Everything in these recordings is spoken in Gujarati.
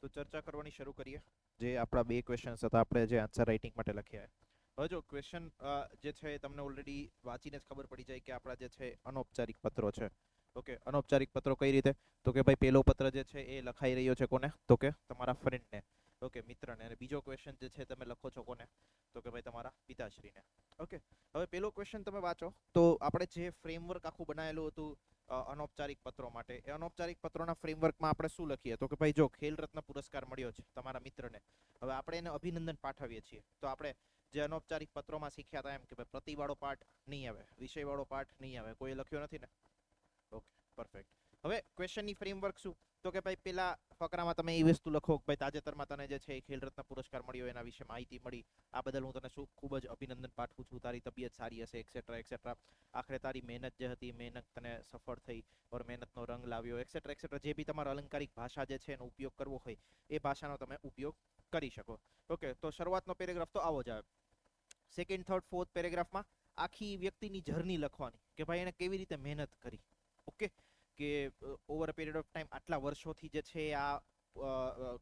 તો ચર્ચા કરવાની શરૂ કરીએ. જે આપણા બે ક્વેશ્ચન્સ હતા આપણે જે આન્સર રાઇટિંગ માટે લખ્યા. હવે જો ક્વેશ્ચન જે છે તમને ઓલરેડી વાંચીને જ ખબર પડી જાય કે આપણા જે છે અનૌપચારિક પત્રો છે. ઓકે, અનૌપચારિક પત્રો કઈ રીતે? તો કે ભાઈ પહેલો પત્ર જે છે એ લખાઈ રહ્યો છે કોને? તો કે તમારા ફ્રેન્ડને, ઓકે, મિત્રને. અને બીજો ક્વેશ્ચન જે છે તમે લખો છો કોને? તો કે ભાઈ તમારા પિતાશ્રીને. ઓકે, હવે પહેલો ક્વેશ્ચન તમે વાંચો તો આપણે જે ફ્રેમવર્ક આખું બનાવેલું હતું અનૌપચારિક પત્રો માટે, એ અનૌપચારિક પત્રોના ફ્રેમવર્કમાં આપણે શું લખીએ? તો કે ભાઈ જો ખેલ રત્ન પુરસ્કાર મળ્યો છે તમારા મિત્રને, હવે આપણે એને અભિનંદન પાઠવીએ છીએ. તો આપણે જે અનૌપચારિક પત્રોમાં શીખ્યા હતા એમ કે ભાઈ પ્રતિવાળો પાઠ નહીં આવે, વિષયવાળો પાઠ નહીં આવે, કોઈ લખ્યો નથી ને? Okay, perfect. હવે ક્વેશ્ચનની ફ્રેમવર્ક શું? તો કે ભાઈ પેલા ફકરામાં તમે એ વસ્તુ લખો કે ભાઈ તાજેતરમાં તને જે છે એ ખેલ રત્ન પુરસ્કાર મળ્યો એના વિશે માહિતી મળી, આ બદલ હું તને શું ખૂબ જ અભિનંદન પાઠવું છું, તારી તબિયત સારી હશે, એક્સેટ્રા એક્સેટ્રા. આખરે તારી મહેનત જે હતી મહેનત તને સફળ થઈ ઓર મહેનતનો રંગ લાવ્યો, એક્સેટ્રા એક્સેટ્રા. જે બી તમારો અલંકારિક ભાષા જે છે એનો ઉપયોગ કરવો હોય એ ભાષાનો તમે ઉપયોગ કરી શકો. ઓકે, તો શરૂઆતનો પેરેગ્રાફ તો આવો જ આવે. સેકન્ડ, થર્ડ, ફોર્થ પેરેગ્રાફમાં આખી વ્યક્તિની જર્ની લખવાની કે ભાઈ એને કેવી રીતે મહેનત કરી. ઓકે, કે over a period of time આટલા વર્ષોથી જે છે આ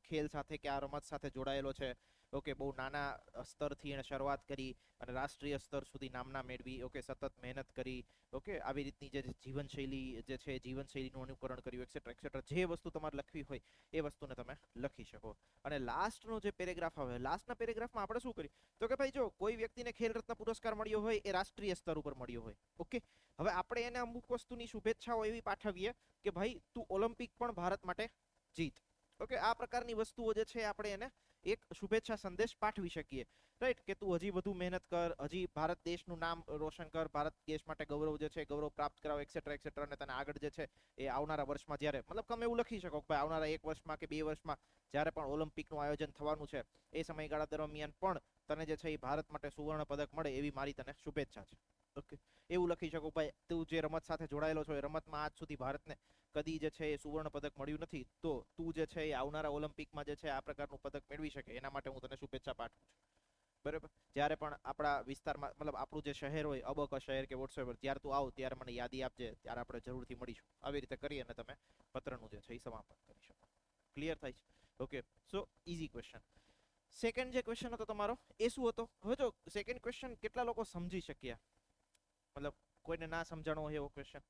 ખેલ સાથે કે આ રમત સાથે જોડાયેલો છે. ઓકે, બહુ નાના સ્તરથી એને શરૂઆત કરી અને રાષ્ટ્રીય સ્તર સુધી નામના મેળવી. ઓકે, સતત મહેનત કરી. ઓકે, આવી રીતની જે જીવનશૈલી જે છે જીવનશૈલીનું અનુકરણ કર્યું, એક્સેટ્રા એક્સેટ્રા. જે વસ્તુ તમારે લખવી હોય એ વસ્તુને તમે લખી શકો. અને લાસ્ટનો જે પેરેગ્રાફ આવે, લાસ્ટના પેરેગ્રાફમાં આપણે શું કરીએ? તો કે ભાઈ જો કોઈ વ્યક્તિને ખેલ રત્ન પુરસ્કાર મળ્યો હોય એ રાષ્ટ્રીય સ્તર ઉપર મળ્યો હોય. ઓકે, હવે આપણે એને અમુક વસ્તુની શુભેચ્છાઓ એવી પાઠવીએ કે ભાઈ તું ઓલિમ્પિક પણ ભારત માટે જીત. ઓકે, આ પ્રકારની વસ્તુઓ જે છે આપણે એને એક શુભેચ્છા સંદેશ પાઠવી શકીએ. રાઈટ, કે તું હજી વધુ મહેનત કર, હજી ભારત દેશનું નામ રોશન કર, ભારત દેશ માટે ગૌરવ જે છે ગૌરવ પ્રાપ્ત કરાવો, એક્સેટ્રા એક્સેટ્રા. અને તને આગળ જે છે એ આવનારા વર્ષમાં જ્યારે મતલબ તમે એવું લખી શકો કે ભાઈ આવનારા 1 વર્ષમાં કે 2 વર્ષમાં જ્યારે પણ ઓલિમ્પિકનું આયોજન થવાનું છે એ સમયગાળા દરમિયાન પણ તને જે છે એ ભારત માટે સુવર્ણ પદક મળે એવી મારી તને શુભેચ્છા છે. ઓકે, એવું લખી શકો. ભાઈ તું જે રમત સાથે જોડાયેલો છો એ રમતમાં આજ સુધી ભારતને કદી જે છે એ સુવર્ણ પદક મળ્યું નથી, તો તું જે છે એ આવનારા ઓલિમ્પિકમાં જે છે આ પ્રકારનું પદક મેળવી શકે એના માટે હું તને શુભેચ્છા પાઠવું છું. બરાબર, જ્યારે પણ આપણા વિસ્તારમાં મતલબ આપણું જે શહેર હોય અબક શહેર કે વોટ્સએવર, ત્યારે તું આવ ત્યારે મને યાદી આપજે, ત્યારે આપણે જરૂરથી મળીશું. આવી રીતે કરી અને તમે પત્રનું જે છે એ સમાપન કરી શકો. ક્લિયર થાય છે? ઓકે, સો ઇઝી ક્વેશ્ચન. સેકન્ડ જે ક્વેશ્ચન હતો તમારો એ શું હતો? હવે જો સેકન્ડ ક્વેશ્ચન કેટલા લોકો સમજી શક્યા? મતલબ કોઈને ના સમજાણો હોય એવો ક્વેશ્ચન?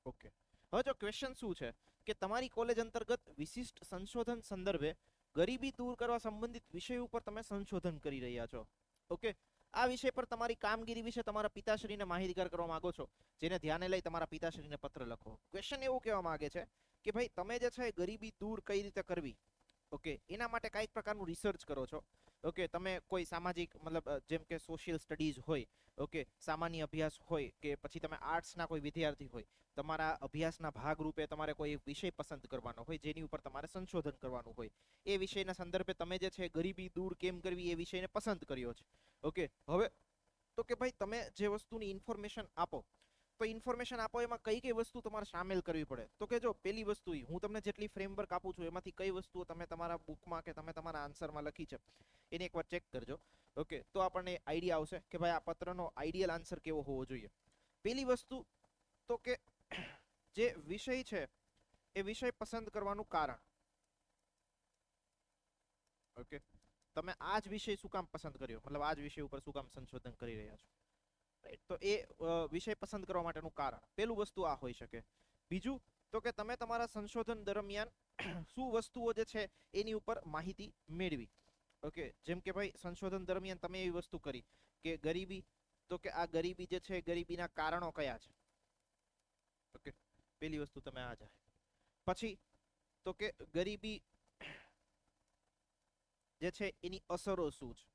ઓકે, હવે જો ક્વેશ્ચન શું છે કે તમારી કોલેજ અંતર્ગત વિશિષ્ટ સંશોધન સંદર્ભે ગરીબી દૂર કરવા સંબંધિત વિષય ઉપર તમે સંશોધન કરી રહ્યા છો. ઓકે, આ વિષય પર તમારી કામગીરી વિશે તમારા પિતાશ્રીને માહિતગાર કરવા માંગો છો, જેને ધ્યાને લઈ તમારા પિતાશ્રીને પત્ર લખો. ક્વેશ્ચન એવું કહેવા માંગે છે કે ભાઈ તમે જે છે ગરીબી દૂર કઈ રીતે કરવી, ઓકે, એના માટે કઈક પ્રકારનું રિસર્ચ કરો છો. ઓકે, તમે કોઈ સામાજિક મતલબ જેમ કે સોશિયલ સ્ટડીઝ હોય, ઓકે, સામાન્ય અભ્યાસ હોય, કે પછી તમે આર્ટ્સના કોઈ વિદ્યાર્થી હોય, તમારા અભ્યાસના ભાગરૂપે તમારે કોઈ વિષય પસંદ કરવાનો હોય જેની ઉપર તમારે સંશોધન કરવાનું હોય. એ વિષયના સંદર્ભે તમે જે છે ગરીબી દૂર કેમ કરવી એ વિષયને પસંદ કર્યો છે. ઓકે, હવે તો કે ભાઈ તમે જે વસ્તુની ઇન્ફોર્મેશન આપો, તો ઇન્ફોર્મેશન આપો એમાં કઈ કઈ વસ્તુ તમારે સામેલ કરવી પડે? તો કે જો પેલી વસ્તુ હું તમને જેટલી ફ્રેમવર્ક આપું છું એમાંથી કઈ વસ્તુઓ તમે તમારા બુકમાં કે તમે તમારા આન્સરમાં લખી છે એને એકવાર ચેક કરજો. ઓકે, તો આપણને આઈડિયા આવશે કે ભાઈ આ પત્રનો આઈડિયલ આન્સર કેવો હોવો જોઈએ. પેલી વસ્તુ તો કે જે વિષય છે એ વિષય પસંદ કરવાનું કારણ. ઓકે, તમે આ જ વિષય શું કામ પસંદ કર્યો, મતલબ આ જ વિષય ઉપર શું કામ સંશોધન કરી રહ્યા છો? તો એ વિષય પસંદ કરવા માટેનું કારણ પેલું વસ્તુ આ હોઈ શકે. બીજું તો કે તમે તમારા સંશોધન દરમિયાન શું વસ્તુઓ જે છે એની ઉપર માહિતી મેળવી. ઓકે, જેમ કે ભાઈ સંશોધન દરમિયાન તમે એવી વસ્તુ કરી કે ગરીબી, તો કે આ ગરીબી જે છે ગરીબીના કારણો કયા છે. ઓકે, પેલી વસ્તુ તમે આ જાય. પછી તો કે ગરીબી જે છે એની અસરો શું છે.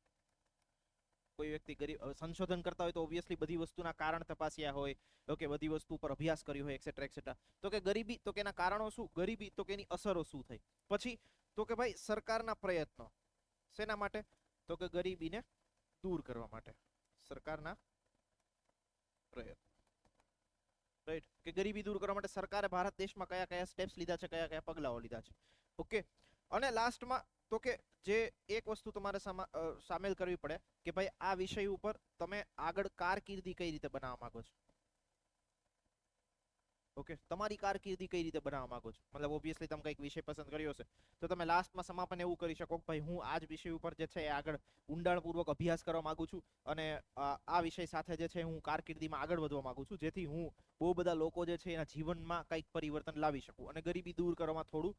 કોઈ વ્યક્તિ ગરીબ સંશોધન કરતા હોય તો ઓબ્વિયસલી બધી વસ્તુના કારણ તપાસ્યા હોય, ઓકે, બધી વસ્તુ પર અભ્યાસ કર્યો હોય, એક્સેટ્રા એક્સેટ્રા. તો કે ગરીબી, તો કે એના કારણો શું, ગરીબી તો કે એની અસરો શું થઈ. પછી તો કે ભાઈ સરકારના પ્રયત્નો શેના માટે? તો કે ગરીબીને દૂર કરવા માટે સરકારના પ્રયત્નો. રાઈટ, કે ગરીબી દૂર કરવા માટે સરકારે ભારત દેશમાં કયા કયા સ્ટેપ્સ લીધા છે, કયા કયા પગલાઓ લીધા છે. ઓકે, અને લાસ્ટમાં તો કે જે એક વસ્તુ તમારે સામેલ કરવી પડે કે ભાઈ આ વિષય ઉપર તમે આગળ કારકિર્દી કઈ રીતે બનાવવા માંગો છો. ઓકે, તમારી કારકિર્દી કઈ રીતે બનાવવા માંગો છો, મતલબ ઓબ્વિયસલી તમે કંઈક વિષય પસંદ કર્યો હશે તો તમે લાસ્ટમાં સમાપન એવું કરી શકો કે ભાઈ હું આ જ વિષય ઉપર જે છે એ આગળ ઊંડાણપૂર્વક અભ્યાસ કરવા માંગુ છું અને આ વિષય સાથે જે છે હું કારકિર્દીમાં આગળ વધવા માંગુ છું, જેથી હું બહુ બધા લોકો જે છે એના જીવનમાં કંઈક પરિવર્તન લાવી શકું અને ગરીબી દૂર કરવામાં થોડું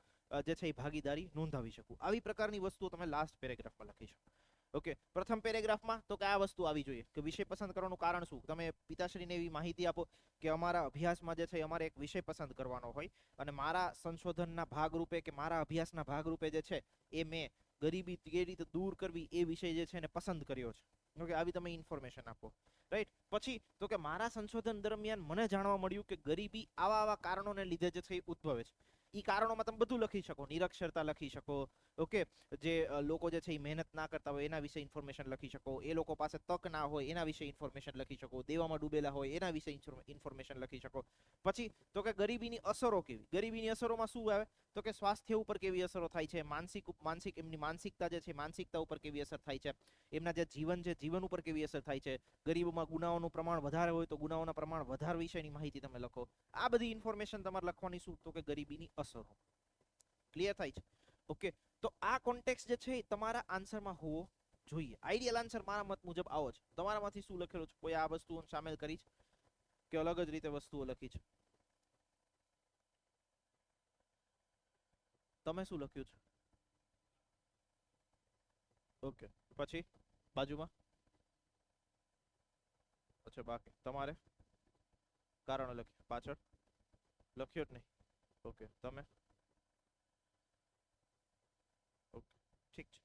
જે છે એ ભાગીદારી નોંધાવી શકું. આવી પ્રકારની વસ્તુઓ તમે લાસ્ટ પેરેગ્રાફમાં લખી શકો. ઓકે, પ્રથમ પેરેગ્રાફમાં તો કે આ વસ્તુ આવી જોઈએ કે વિષય પસંદ કરવાનું કારણ શું, તમે પિતાશ્રીને એવી માહિતી આપો કે અમારા અભ્યાસમાં જે છે અમારે એક વિષય પસંદ કરવાનો હોય અને મારા સંશોધનના ભાગરૂપે કે મારા અભ્યાસના ભાગરૂપે જે છે એ મેં ગરીબી કેવી રીતે દૂર કરવી એ વિષય જે છે એને પસંદ કર્યો છે. ઓકે, આવી તમે ઇન્ફોર્મેશન આપો. રાઈટ, પછી તો કે મારા સંશોધન દરમિયાન મને જાણવા મળ્યું કે ગરીબી આવા કારણોને લીધે જે છે એ ઉદ્ભવે છે. એ કારણોમાં તમે બધું લખી શકો, નિરક્ષરતા લખી શકો, ઓકે, જે લોકો જે છે એ મહેનત ના કરતા હોય એના વિશે ઇન્ફોર્મેશન લખી શકો, એ લોકો પાસે તક ના હોય એના વિશે ઇન્ફોર્મેશન લખી શકો, દેવામાં ડૂબેલા હોય એના વિશે ઇન્ફોર્મેશન લખી શકો. પછી તો કે ગરીબીની અસરો કેવી, ગરીબીની અસરોમાં શું આવે તો કે સ્વાસ્થ્ય ઉપર કેવી અસરો થાય છે, માનસિક એમની માનસિકતા જે છે માનસિકતા ઉપર કેવી અસર થાય છે, એમના જે જીવન છે જીવન ઉપર કેવી અસર થાય છે, ગરીબોમાં ગુનાઓનું પ્રમાણ વધારે હોય તો ગુનાઓના પ્રમાણ વધારે વિશેની માહિતી તમે લખો. આ બધી ઇન્ફોર્મેશન તમારે લખવાની શું તો કે ગરીબીની અસરો. ક્લિયર થાય છે? ઓકે, તો આ કોન્ટેક્સ્ટ જે છે તમારા આન્સરમાં હોવો જોઈએ. આઈડિયલ આન્સર મારા મત મુજબ આવો છે. તમારામાંથી શું લખેલું છે, કોઈ આ વસ્તુઓ સામેલ કરી છે કે અલગ જ રીતે વસ્તુઓ લખી છે? તમે શું લખ્યું છે? ઓકે, પછી બાજુમાં અચ્છા બાકી તમારે કારણો લખ્યું, પાછળ લખ્યો જ નહીં. ઓકે, તમે ઓકે, ઠીક છે.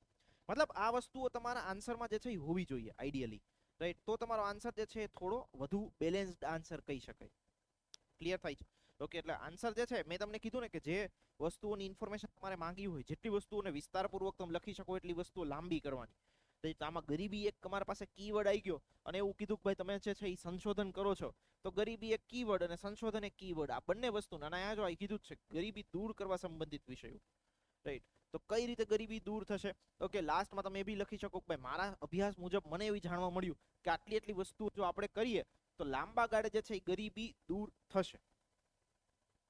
મતલબ આ વસ્તુઓ તમારા આન્સરમાં જે છે એ હોવી જોઈએ આઈડિયલી, રાઈટ? તો તમારો આન્સર જે છે એ થોડો વધુ બેલેન્સ્ડ આન્સર કહી શકાય. ક્લિયર થાય છે? ઓકે, એટલે આન્સર જે છે મેં તમને કીધું ને કે જે વસ્તુઓની ઇન્ફોર્મેશન તમારે માંગી હોય જેટલી વસ્તુઓને વિસ્તારપૂર્વક તમે લખી શકો એટલી વસ્તુઓ લાંબી કરવાની. તો આમાં ગરીબી એક તમારા પાસે કીવર્ડ આવી ગયો અને એવું કીધું કે ભાઈ તમે જે છે એ સંશોધન કરો છો તો ગરીબી એક કીવર્ડ અને સંશોધન એક કીવર્ડ, આ બંને વસ્તુ અને આ જો આ કીધું જ છે ગરીબી દૂર કરવા સંબંધિત વિષયો, રાઈટ? તો કઈ રીતે ગરીબી દૂર થશે? ઓકે, લાસ્ટમાં તમે એ બી લખી શકો કે ભાઈ મારા અભ્યાસ મુજબ મને એવી જાણવા મળ્યું કે આટલી એટલી વસ્તુઓ જો આપણે કરીએ તો લાંબા ગાળે જે છે એ ગરીબી દૂર થશે.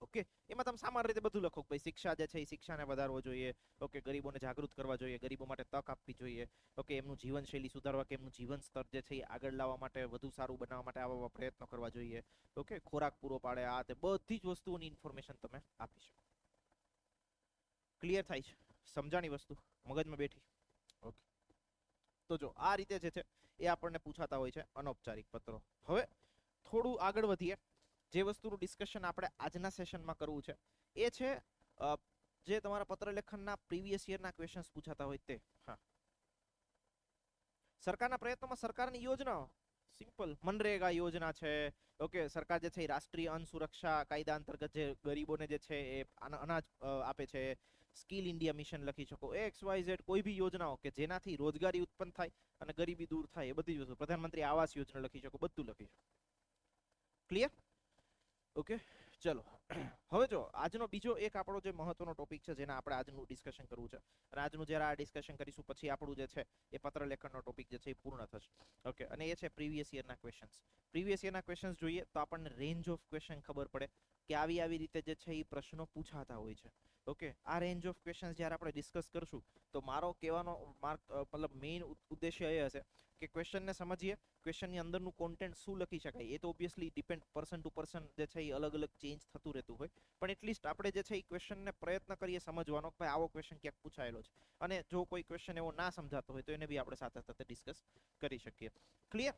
ઓકે, એમાં તમે સામાન્ય રીતે બધું લખો કે ભાઈ શિક્ષા જે છે એ શિક્ષાને વધારવો જોઈએ, ઓકે, ગરીબોને જાગૃત કરવા જોઈએ, ગરીબો માટે તક આપવી જોઈએ, ઓકે, એમનું જીવનશૈલી સુધારવા કે એમનું જીવન સ્તર જે છે એ આગળ લાવવા માટે વધુ સારું બનાવવા માટે આવા પ્રયત્નો કરવા જોઈએ, ઓકે, ખોરાક પૂરો પાડે, આ તે બધી જ વસ્તુઓની ઇન્ફોર્મેશન તમે આપી શકો. ક્લિયર થાય છે? સમજાણી વસ્તુ મગજમાં બેઠી? ઓકે, તો જો આ રીતે જે છે એ આપણને પૂછાતા હોય છે અનૌપચારિક પત્રો. હવે થોડું આગળ વધીએ. જે વસ્તુનું ડિસ્કશન આપણે આજના સેશનમાં કરવું છે એ છે જે તમારા પત્ર લેખનના પ્રીવિયસ યરના ક્વેશ્ચન્સ પૂછાતા હોય તે. હા, સરકારના પ્રયત્નોમાં સરકારની યોજનાઓ સિમ્પલ મનરેગા યોજના છે, ઓકે, સરકાર જે છે એ રાષ્ટ્રીય અન્ન સુરક્ષા કાયદા અંતર્ગત જે ગરીબોને જે છે એ અનાજ આપે છે, સ્કિલ ઇન્ડિયા મિશન લખી શકો, એક્સ વાય ઝેડ કોઈ બી યોજનાઓ કે જેનાથી રોજગારી ઉત્પન્ન થાય અને ગરીબી દૂર થાય એ બધી વસ્તુ, પ્રધાનમંત્રી આવાસ યોજના લખી શકો, બધું લખી શકો. ક્લિયર? ઓકે, ચલો. હવે જો આજનો બીજો એક આપણો જે મહત્વનો ટોપિક છે જેના આપણે આજનું ડિસ્કશન કરવું છે અને આજનું જ્યારે આ ડિસ્કશન કરીશું પછી આપણું જે છે એ પત્ર લેખનનો ટોપિક જે છે એ પૂર્ણ થશે. ઓકે, અને એ છે પ્રીવિયસ યરના ક્વેશ્ચન્સ. પ્રીવિયસ યરના ક્વેશ્ચન્સ જોઈએ તો આપણને રેન્જ ઓફ ક્વેશ્ચન ખબર પડે કે આવી રીતે જે છે એ પ્રશ્નો પૂછાતા હોય છે. ઓકે, આ રેન્જ ઓફ ક્વેશ્ચન્સ જ્યારે આપણે ડિસ્કસ કરશું તો મારો કહેવાનો મતલબ મેઇન ઉદ્દેશ્ય એ હશે કે ક્વેશ્ચનને સમજીએ, ક્વેશ્ચનની અંદરનું કોન્ટેન્ટ શું લખી શકાય એ તો obviously depend person to person જે છે એ અલગ અલગ ચેન્જ થતું રહેતું હોય, પણ એટલીસ્ટ આપણે જે છે એ ક્વેશ્ચનને પ્રયત્ન કરીએ સમજવાનો કે ભાઈ આવો ક્વેશ્ચન ક્યાંક પૂછાયેલો છે અને જો કોઈ ક્વેશ્ચન એવો ના સમજાતો હોય તો એને બી આપણે સાથે સાથે ડિસ્કસ કરી શકીએ. ક્લિયર?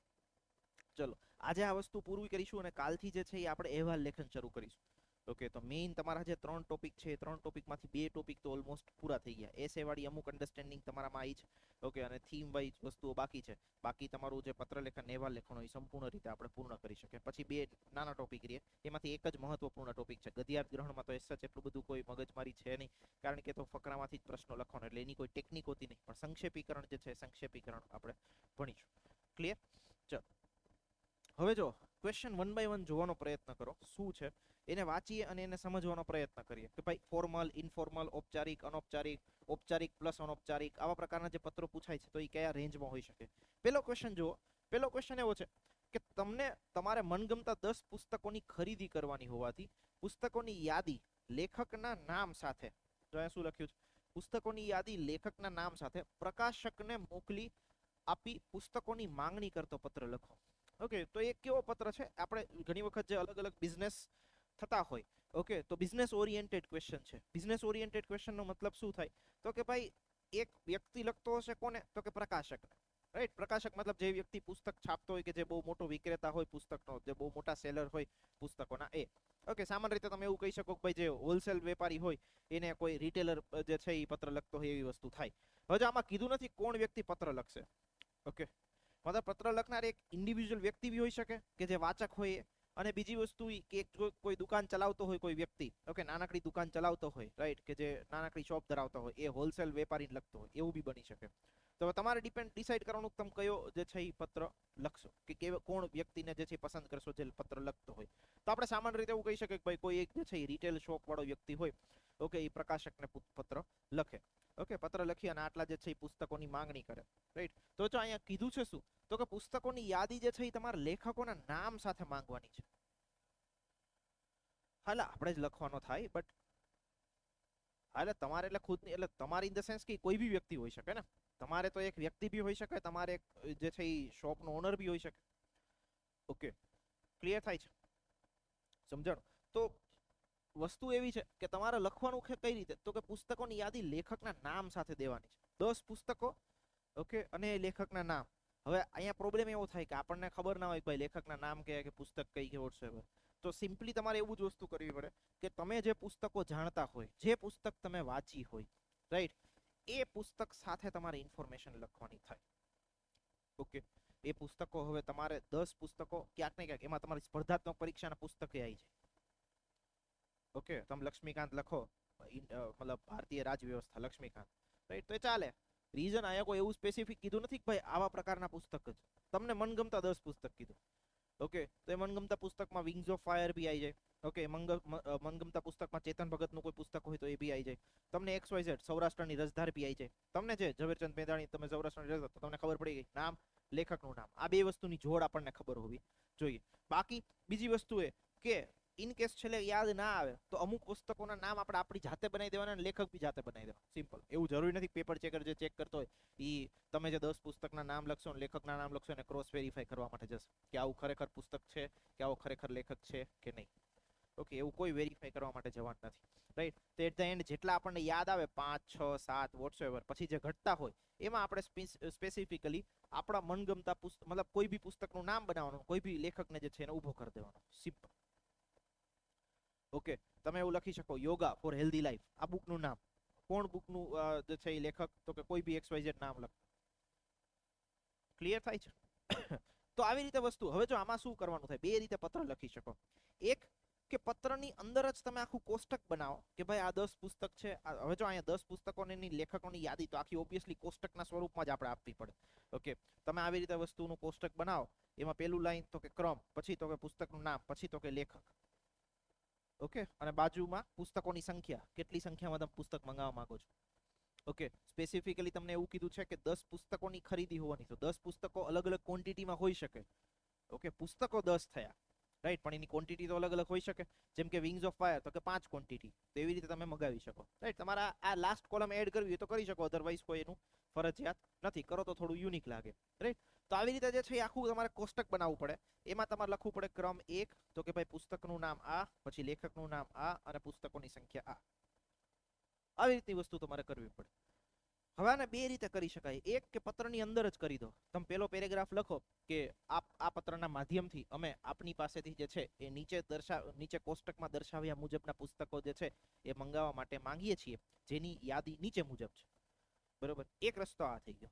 ચલો, આજે આ વસ્તુ પૂરી કરીશું અને કાલથી જે છે એ આપણે અહેવાલ લેખન શરૂ કરીશું. ઓકે, તો મેઇન તમારા જે 3 ટોપિક છે એ 3 ટોપિકમાંથી 2 ટોપિક તો ઓલમોસ્ટ પૂરા થઈ ગયા. એસે વાળી અમુક અન્ડરસ્ટેન્ડિંગ તમારામાં આવી છે, ઓકે, અને થીમ વાઇઝ વસ્તુઓ બાકી છે. બાકી તમારું જે પત્ર લેખન અહેવાલ લેખન હોય સંપૂર્ણ રીતે આપણે પૂર્ણ કરી શકીએ. પછી 2 નાના ટોપિક રહે, એમાંથી એક જ મહત્વપૂર્ણ ટોપિક છે ગદ્યાર્થ ગ્રહણમાં. તો એસચ એટલું બધું કોઈ મગજમારી છે નહીં, કારણ કે તો ફકરામાંથી જ પ્રશ્નો લખવાનો એટલે એની કોઈ ટેકનિક હોતી નહીં, પણ સંક્ષેપીકરણ જે છે સંક્ષેપીકરણ આપણે ભણીશું. ક્લિયર? ચલો, હવે જો ક્વેશ્ચન 1 બાય 1 જોવાનો પ્રયત્ન કરો શું છે, એને વાંચીએ અને એને સમજવાનો પ્રયત્ન કરીએ કે ભાઈ ફોર્મલ, ઇનફોર્મલ, ઔપચારિક, અનૌપચારિક, ઔપચારિક પ્લસ અનૌપચારિક આવા પ્રકારના જે પત્રો પૂછાય છે તો એ કયા રેન્જમાં હોઈ શકે. પહેલો ક્વેશ્ચન જુઓ. પહેલો ક્વેશ્ચન એવો છે કે તમને તમારે મનગમતા 10 પુસ્તકોની ખરીદી કરવાની હોવાથી પુસ્તકોની યાદી લેખકના નામ સાથે, જો અહીંયા શું લખ્યું છે, પુસ્તકોની યાદી લેખકના નામ સાથે પ્રકાશકને મોકલી આપી પુસ્તકોની માંગણી કરતો પત્ર લખો. ઓકે, તો એ કેવો પત્ર છે? આપણે ઘણી વખત જે અલગ અલગ બિઝનેસ થતા હોય, ઓકે, તો બિઝનેસ ઓરિએન્ટેડ ક્વેશ્ચન છે. બિઝનેસ ઓરિએન્ટેડ ક્વેશ્ચનનો મતલબ શું થાય? તો કે ભાઈ એક વ્યક્તિ લખતો હશે કોને? તો કે પ્રકાશક, રાઈટ. પ્રકાશક મતલબ જે વ્યક્તિ પુસ્તક છાપતો હોય, કે જે બહુ મોટો વિક્રેતા હોય પુસ્તકનો, જે બહુ મોટા સેલર હોય પુસ્તકોના, એ. ઓકે, સામાન્ય રીતે તમે એવું કહી શકો કે ભાઈ જે હોલસેલ વેપારી હોય એને કોઈ રિટેલર જે છે એ પત્ર લખતો હોય, એવી વસ્તુ થાય. હવે આમાં કીધું નથી કોણ વ્યક્તિ પત્ર લખશે. ઓકે, મતલબ પત્ર લખનાર એક ઇન્ડિવિજ્યુઅલ વ્યક્તિ બી હોઈ શકે કે જે વાચક હોય, અને બીજી વસ્તુ કે કોઈ દુકાન ચલાવતો હોય કોઈ વ્યક્તિ, ઓકે, નાનકડી દુકાન ચલાવતો હોય, રાઈટ, કે જે નાનકડી શોપ ધરાવતો હોય, એ હોલસેલ વેપારી લખતો હોય, એવું બી બની શકે. તો તમારે ડિસાઈડ કરવાનું તમે કયો જે છે એ પત્ર લખશો, કે કોણ વ્યક્તિને જે છે પસંદ કરશો જે પત્ર લખતો હોય. તો આપણે સામાન્ય રીતે એવું કહી શકીએ કે ભાઈ કોઈ એક જે છે રિટેલ શોપ વાળો વ્યક્તિ હોય, ઓકે, એ પ્રકાશકને પત્ર લખે. ઓકે, પત્ર લખી અને આટલા જે છે એ પુસ્તકોની માંગણી કરે, રાઈટ. તો જો અહીંયા કીધું છે શું? તો કે પુસ્તકોની યાદી જે છે એ તમારા લેખકોના નામ સાથે માંગવાની છે. હાલ આપણે જ લખવાનો થાય, બટ હાલે તમારે એટલે ખુદ એટલે તમારે ઇન ધ સેન્સ કે કોઈ બી વ્યક્તિ હોઈ શકે ને. તમારે તો એક વ્યક્તિ બી હોઈ શકે, તમારે જે છે એ શોપનો ઓનર બી હોઈ શકે. ઓકે, ક્લિયર થાય છે? સમજણ? તો વસ્તુ એવી છે કે તમારે લખવાનું કઈ રીતે? તો કે પુસ્તકોની યાદી લેખકના નામ સાથે દેવાની છે. 10 પુસ્તકો, ઓકે, અને લેખકના નામ. હવે અહીંયા પ્રોબ્લેમ એવો થાય કે આપણને ખબર ના હોય કે ભાઈ લેખકના નામ કે પુસ્તક કઈ કે વોટ્સએવર. તો સિમ્પલી તમારે એવું જ વસ્તુ કરવી પડે કે તમે જે પુસ્તકો જાણતા હોય, જે પુસ્તક તમે વાંચી હોય, રાઈટ, એ પુસ્તક સાથે તમારે ઇન્ફોર્મેશન લખવાની થાય. ઓકે, એ પુસ્તકો હવે તમારે 10 પુસ્તકો ક્યાંક ને ક્યાંક એમાં તમારી સ્પર્ધાત્મક પરીક્ષાના પુસ્તકે આવી જાય. ઓકે, તમે લક્ષ્મીકાંત લખો, મતલબ ભારતીય રાજ વ્યવસ્થા લક્ષ્મીકાંત, રાઈટ, તો એ ચાલે. રીઝન આયા કોઈ એવું સ્પેસિફિક કીધું નથી કે ભાઈ આવા પ્રકારના પુસ્તક જ. તમને મનગમતા 10 પુસ્તક કીધું, ઓકે, તો એ મનગમતા પુસ્તકમાં વિંગ્સ ઓફ ફાયર બી આવી જાય. ઓકે, મનગમતા પુસ્તકમાં ચેતન ભગતનું કોઈ પુસ્તક હોય તો એ બી આવી જાય. તમને XYZ સૌરાષ્ટ્રની રસધાર બી આવી જાય. તમને જે ઝવેરચંદ મેઘાણી, તમે સૌરાષ્ટ્રની રસધાર, તો તમને ખબર પડી ગઈ નામ, લેખકનું નામ. આ બે વસ્તુની જોડ આપણને ખબર હોવી જોઈએ. બાકી બીજી વસ્તુ એ કે ઇન કેસ છેલ્લે યાદ ના આવે તો અમુક પુસ્તકોના નામ આપણે આપણી જાતે બનાવી દેવાના અને લેખક બી જાતે બનાવી દેવા. સિમ્પલ. એવું જરૂરી નથી પેપર ચેકર જે ચેક કરતો હોય એ તમે જે 10 પુસ્તકના નામ લખશો અને લેખકના નામ લખશો એને ક્રોસ વેરીફાઈ કરવા માટે જશે કે આવું ખરેખર પુસ્તક છે કે આવો ખરેખર લેખક છે કે નહીં. ઓકે, એવું કોઈ વેરીફાઈ કરવા માટે જવાનું નથી, રાઈટ. તો એટ ધ એન્ડ જેટલા આપણને યાદ આવે 5, 6, 7 વોટ્સએવર, પછી જે ઘટતા હોય એમાં આપણે સ્પેસિફિકલી આપણા મનગમતા પુસ્તક, મતલબ કોઈ બી પુસ્તકનું નામ બનાવવાનું, કોઈ બી લેખકને જે છે એને ઊભો કરી દેવાનો. સિમ્પલ. ઓકે, તમે એવું લખી શકો યોગા ફોર હેલ્ધી લાઈફ, આ બુકનું નામ. કોણ બુકનું જે છે એ લેખક? તો કે કોઈ બી XYZ નામ લખ. ક્લિયર થાય છે? તો આવી રીતે વસ્તુ. હવે જો આમાં શું કરવાનું થાય, બે રીતે પત્ર લખી શકો. એક કે પત્રની અંદર જ તમે આખું કોષ્ટક બનાવો કે ભાઈ આ 10 પુસ્તક છે. હવે જો અહીંયા 10 પુસ્તકોની લેખકોની યાદી તો આખી ઓબ્વિયસલી કોષ્ટકના સ્વરૂપમાં જ આપણે આપવી પડે. ઓકે, તમે આવી રીતે વસ્તુનું કોષ્ટક બનાવો. એમાં પેલું લાઈન તો કે ક્રમ, પછી તો કે પુસ્તકનું નામ, પછી તો કે લેખક. ઓકે, અને બાજુમાં પુસ્તકોની સંખ્યા, કેટલી સંખ્યામાં તમે પુસ્તક મંગાવવા માંગો છો. ઓકે, સ્પેસિફિકલી તમને એવું કીધું છે કે 10 પુસ્તકોની ખરીદી હોવાની, તો 10 પુસ્તકો અલગ અલગ ક્વોન્ટિટીમાં હોઈ શકે. ઓકે, પુસ્તકો 10 થયા, રાઈટ, પણ એની ક્વોન્ટિટી તો અલગ અલગ હોઈ શકે. જેમ કે વિંગ્સ ઓફ ફાયર તો કે 5 ક્વોન્ટિટી, તો એવી રીતે તમે મગાવી શકો, રાઈટ. તમારા આ લાસ્ટ કોલમ એડ કરવી હોય તો કરી શકો, અધરવાઇઝ કોઈ એનું ફરજિયાત નથી. કરો તો થોડું યુનિક લાગે, રાઈટ. તો આવી રીતે જે છે એ આખું તમારે કોષ્ટક બનાવવું પડે. એમાં તમારે લખવું પડે ક્રમ 1, તો કે ભાઈ પુસ્તકનું નામ આ, પછી લેખકનું નામ આ, અને પુસ્તકોની સંખ્યા આ. આવી રીતની વસ્તુ તમારે કરવી પડે. હવે આને બે રીતે કરી શકાય. એક કે પત્રની અંદર જ કરી દો. તમે પેલો પેરેગ્રાફ લખો કે આ પત્રના માધ્યમથી અમે આપની પાસેથી જે છે એ નીચે કોષ્ટકમાં દર્શાવ્યા મુજબના પુસ્તકો જે છે એ મંગાવવા માટે માંગીએ છીએ, જેની યાદી નીચે મુજબ છે. બરોબર, એક રસ્તો આ થઈ ગયો.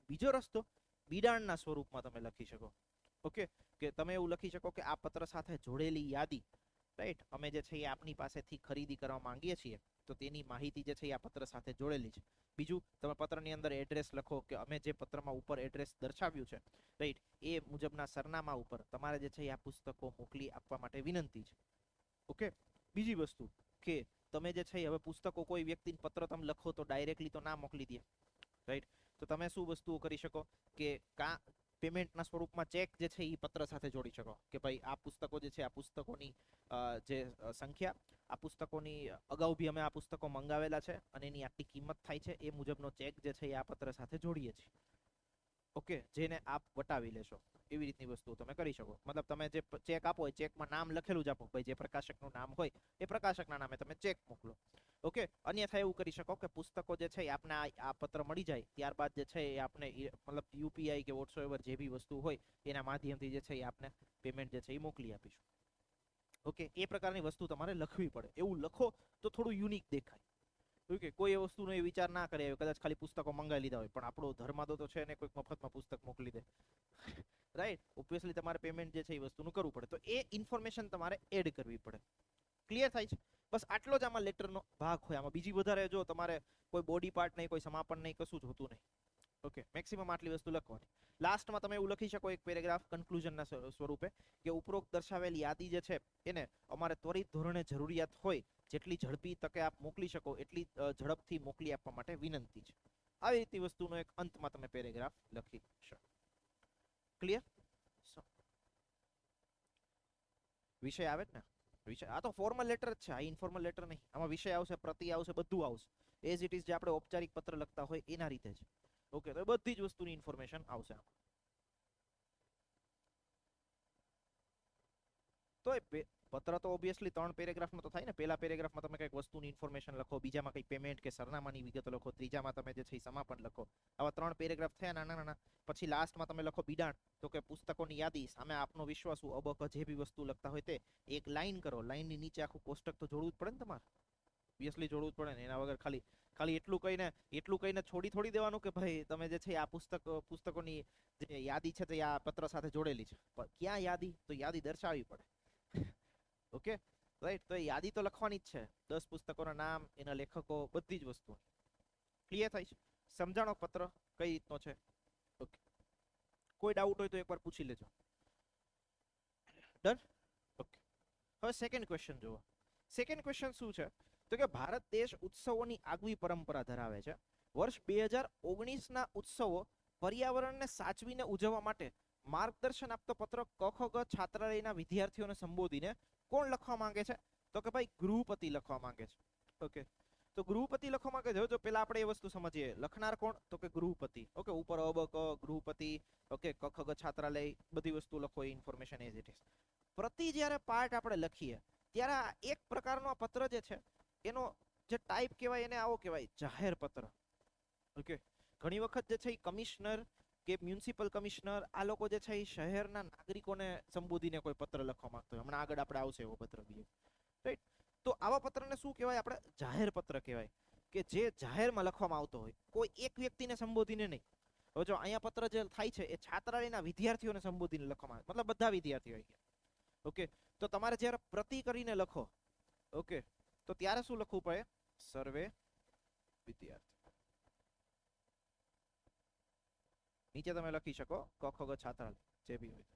બીજો રસ્તો બિડાણના સ્વરૂપમાં તમે લખી શકો. ઓકે, કે તમે એવું લખી શકો કે આ પત્ર સાથે જોડેલી યાદી, રાઈટ, અમે જે છે એ આપની પાસેથી ખરીદી કરવા માંગીએ છીએ, તો તેની માહિતી જે છે એ આ પત્ર સાથે જોડેલી છે. બીજું, તમે પત્રની અંદર એડ્રેસ લખો કે અમે જે પત્રમાં ઉપર એડ્રેસ દર્શાવ્યું છે, રાઈટ, એ મુજબના સરનામા ઉપર તમારે જે છે એ આ પુસ્તકો મોકલી આપવા માટે વિનંતી છે. ઓકે, બીજી વસ્તુ કે તમે જે છે હવે પુસ્તકો કોઈ વ્યક્તિને પત્ર તમે લખો તો ડાયરેક્ટલી તો ના મોકલી દે, રાઈટ. તો તમે શું વસ્તુઓ કરી શકો કે પેમેન્ટના સ્વરૂપમાં ચેક જે છે એ પત્ર સાથે જોડી શકો કે ભાઈ આ પુસ્તકો જે છે આ પુસ્તકોની જે સંખ્યા, આ પુસ્તકોની અગાઉ બી અમે આ પુસ્તકો મંગાવેલા છે અને એની આટલી કિંમત થાય છે, એ મુજબનો ચેક જે છે એ આ પત્ર સાથે જોડીએ છીએ. ઓકે, જેને આપ વટાવી લેશો. એવી રીતની વસ્તુ તમે કરી શકો. મતલબ તમે જે ચેક આપો એ ચેકમાં નામ લખેલું જ આપો, ભાઈ જે પ્રકાશકનું નામ હોય એ પ્રકાશકના નામે તમે ચેક મોકલો. ઓકે, અન્યથા એવું કરી શકો કે પુસ્તકો જે છે આપને આ પત્ર મળી જાય ત્યારબાદ જે છે એ આપને મતલબ યુપીઆઈ કે વોટ્સએવર જે બી વસ્તુ હોય એના માધ્યમથી જે છે એ આપને પેમેન્ટ જે છે એ મોકલી આપીશું. ઓકે, એ પ્રકારની વસ્તુ તમારે લખવી પડે. એવું લખો તો થોડું યુનિક દેખાય. ઓકે, કોઈ એ વસ્તુનો એ વિચાર ના કરે, કદાચ ખાલી પુસ્તકો મંગાવી લીધા હોય, પણ આપણો ધર્માદો તો છે ને કોઈક મફતમાં પુસ્તક મોકલી દે, રાઈટ? ઓબ્વિયસલી તમારે પેમેન્ટ જે છે એ વસ્તુનું કરવું પડે, તો એ ઇન્ફોર્મેશન તમારે એડ કરવી પડે. ક્લિયર થાય છે? બસ આટલો જ આમાં લેટરનો ભાગ હોય. આમાં બીજી વધારે જો તમારે કોઈ બોડી પાર્ટ નહીં, કોઈ સમાપન નહીં, કશું જ હોતું નહીં. ઓકે, મેક્સિમમ આટલી વસ્તુ લખવાની. લાસ્ટમાં તમે એવું લખી શકો એક પેરેગ્રાફ કન્ક્લુઝનના સ્વરૂપે કે ઉપરોક્ત દર્શાવેલ યાદી જે છે એને અમારે ત્વરિત ધોરણે જરૂરિયાત હોય જેટલી ઝડપી તકે આપ મોકલી શકો એટલી ઝડપથી મોકલી આપવા માટે વિનંતી છે. આવી રીતની વસ્તુનો એક અંતમાં તમે પેરેગ્રાફ લખી શકો. ક્લિયર? વિષય આવે ને? વિષય આ તો ફોર્મલ લેટર જ છે, આ ઇન્ફોર્મલ લેટર નહીં. આમાં વિષય આવશે, પ્રતિ આવશે, બધું આવશે. એઝ ઇટ ઇઝ જે આપણે ઔપચારિક પત્ર લખતા હોય એના રીતે જ. ઓકે, તો બધી જ વસ્તુની ઇન્ફોર્મેશન આવશે આમાં. તો એ પત્ર તો ઓબ્વિયસલી 3 પેરેગ્રાફનો તો થાય ને. પહેલા પેરેગ્રાફમાં તમે કંઈક વસ્તુની ઇન્ફોર્મેશન લખો, બીજામાં કંઈક પેમેન્ટ કે સરનામાની વિગતો લખો, ત્રીજામાં તમે જે છે સમાપન લખો. આવા 3 પેરેગ્રાફ થયા નાના નાના. પછી લાસ્ટમાં તમે લખો બિડાણ, તો કે પુસ્તકોની યાદી, સામે આપનો વિશ્વાસુ, અબક જે બી વસ્તુ લખતા હોય તે એક લાઈન કરો. લાઈનની નીચે આખું કોષ્ટક તો જોડવું જ પડે ને તમારે. ઓબ્વિયસલી જોડવું જ પડે ને. એના વગર ખાલી એટલું કહીને છોડી થોડી દેવાનું કે ભાઈ તમે જે છે આ પુસ્તકોની જે યાદી છે તે આ પત્ર સાથે જોડેલી છે. પણ ક્યાં યાદી? તો યાદી દર્શાવવી પડે. Okay, right? તો યાદી તો લખવાની જ છે. 10 પુસ્તકોના નામ, એના લેખકો, બધી જ વસ્તુ. ક્લિયર થાય છે? સમજાણો પત્ર કઈ રીતનો છે? ઓકે, કોઈ ડાઉટ હોય તો એકવાર પૂછી લેજો. ડન? ઓકે, હવે સેકન્ડ ક્વેશ્ચન જુઓ. સેકન્ડ ક્વેશ્ચન શું છે? તો કે ભારત દેશ ઉત્સવોની આગવી પરંપરા ધરાવે છે. વર્ષ 2019ના ઉત્સવો પર્યાવરણને સાચવીને ઉજવવા માટે માર્ગદર્શન આપતો પત્ર ક.ખ.ગ. છાત્રાલયના વિદ્યાર્થીઓને સંબોધીને કોણ લખવા માંગે છે? તો કે ભાઈ ગૃહપતિ લખવા માંગે છે. ઓકે, તો ગૃહપતિ લખવા માંગે છે. જો પહેલા આપણે એ વસ્તુ સમજીએ. લખનાર કોણ? તો કે ગૃહપતિ. ઓકે, ઉપર અબક ગૃહપતિ, ઓકે, ક.ખ.ગ. છાત્રાલય, બધી વસ્તુ લખો, ઇન્ફોર્મેશન એઝ ઇટ ઇઝ. પ્રતિ જ્યારે પાર્ટ આપણે લખીએ ત્યારે આ એક પ્રકારનો આ પત્ર જે છે એનો જે ટાઈપ કહેવાય એને આવો કહેવાય, જાહેર પત્ર. ઓકે, ઘણી વખત જે છે એ કમિશનર કે મ્યુનિસિપલ કમિશનર આ લોકો જે છે એ શહેરના નાગરિકોને સંબોધીને કોઈ પત્ર લખવા માંગતો હોય. હમણાં આગળ આપણે આવશે એવો પત્ર બી, રાઈટ? તો આવા પત્રને શું કહેવાય? આપણે જાહેર પત્ર કહેવાય, કે જે જાહેરમાં લખવામાં આવતો હોય, કોઈ એક વ્યક્તિને સંબોધીને નહીં. હવે જો અહીંયા પત્ર જે થાય છે એ છાત્રાલયના વિદ્યાર્થીઓને સંબોધીને લખવામાં આવે, મતલબ બધા વિદ્યાર્થીઓ. ઓકે, તો તમારે જ્યારે પ્રતિ કરીને લખો, ઓકે, તો ત્યારે શું લખવું પડે? સર્વે વિદ્યાર્થી. નીચે તમે લખી શકો ક.ખ.ગ. છાત્રાલય, જે બી હોય.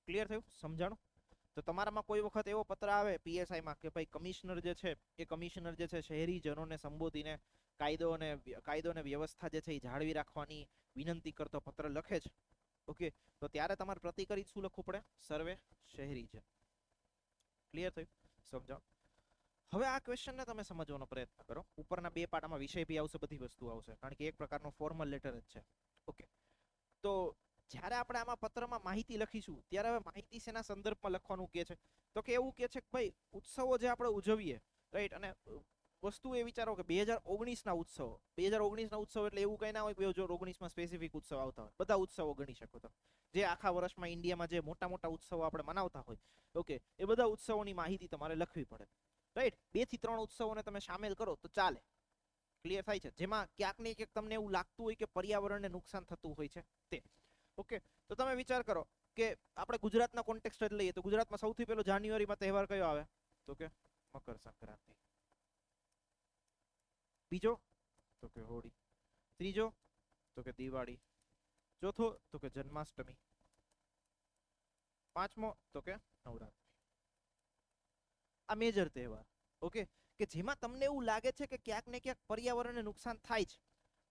ક્લિયર થયું? સમજાણું? તો તમારામાં કોઈ વખત એવો પત્ર આવે પીએસઆઈમાં કે ભાઈ કમિશનર જે છે એ કમિશનર જે છે શહેરીજનોને સંબોધીને કાયદો અને વ્યવસ્થા જે છે એ જાળવી રાખવાની વિનંતી કરતો પત્ર લખે છે. ઓકે, તો ત્યારે તમારે પ્રતિ કરી શું લખવું પડે? સર્વે શહેરીજન. ક્લિયર થયું? સમજાવો. હવે આ ક્વેશ્ચનને તમે સમજવાનો પ્રયત્ન કરો. ઉપરના 2 પાર્ટમાં વિષય બી આવશે, બધી વસ્તુ આવશે, કારણ કે એક પ્રકારનો ફોર્મલ લેટર જ છે. ઓકે, તો જ્યારે આપણે આમાં પત્રમાં માહિતી લખીશું ત્યારે હવે માહિતી શેના સંદર્ભમાં લખવાનું કહે છે? તો કે એવું કહે છે કે ભાઈ ઉત્સવો જે આપણે ઉજવીએ, રાઈટ? અને વસ્તુ એ વિચારો કે 2019ના ઉત્સવો, 2019ના ઉત્સવ એટલે એવું કંઈ ના હોય કે 2019માં સ્પેસિફિક ઉત્સવ આવતા હોય. બધા ઉત્સવો ગણી શકો તમે, જે આખા વર્ષમાં ઇન્ડિયામાં જે મોટા મોટા ઉત્સવો આપણે મનાવતા હોય. ઓકે, એ બધા ઉત્સવોની માહિતી તમારે લખવી પડે, રાઈટ? 2 થી 3 ઉત્સવોને તમે સામેલ કરો તો ચાલે. ક્લિયર થાય છે? જેમાં ક્યાંક ને ક્યાંક તમને એવું લાગતું હોય કે પર્યાવરણને નુકસાન થતું હોય છે તે. ઓકે, તો તમે વિચાર કરો કે આપણે ગુજરાતના કોન્ટેક્સ્ટ જ લઈએ તો ગુજરાતમાં સૌથી પહેલો જાન્યુઆરીમાં તહેવાર કયો આવે? તો કે મકર સંક્રાંતિ. બીજો તો કે હોળી. ત્રીજો તો કે દિવાળી. ચોથો તો કે જન્માષ્ટમી. પાંચમો તો કે નવરાત્રી. આ મેજર તહેવાર. ઓકે, કે જેમાં તમને એવું લાગે છે કે ક્યાંક ને ક્યાંક પર્યાવરણને નુકસાન થાય છે.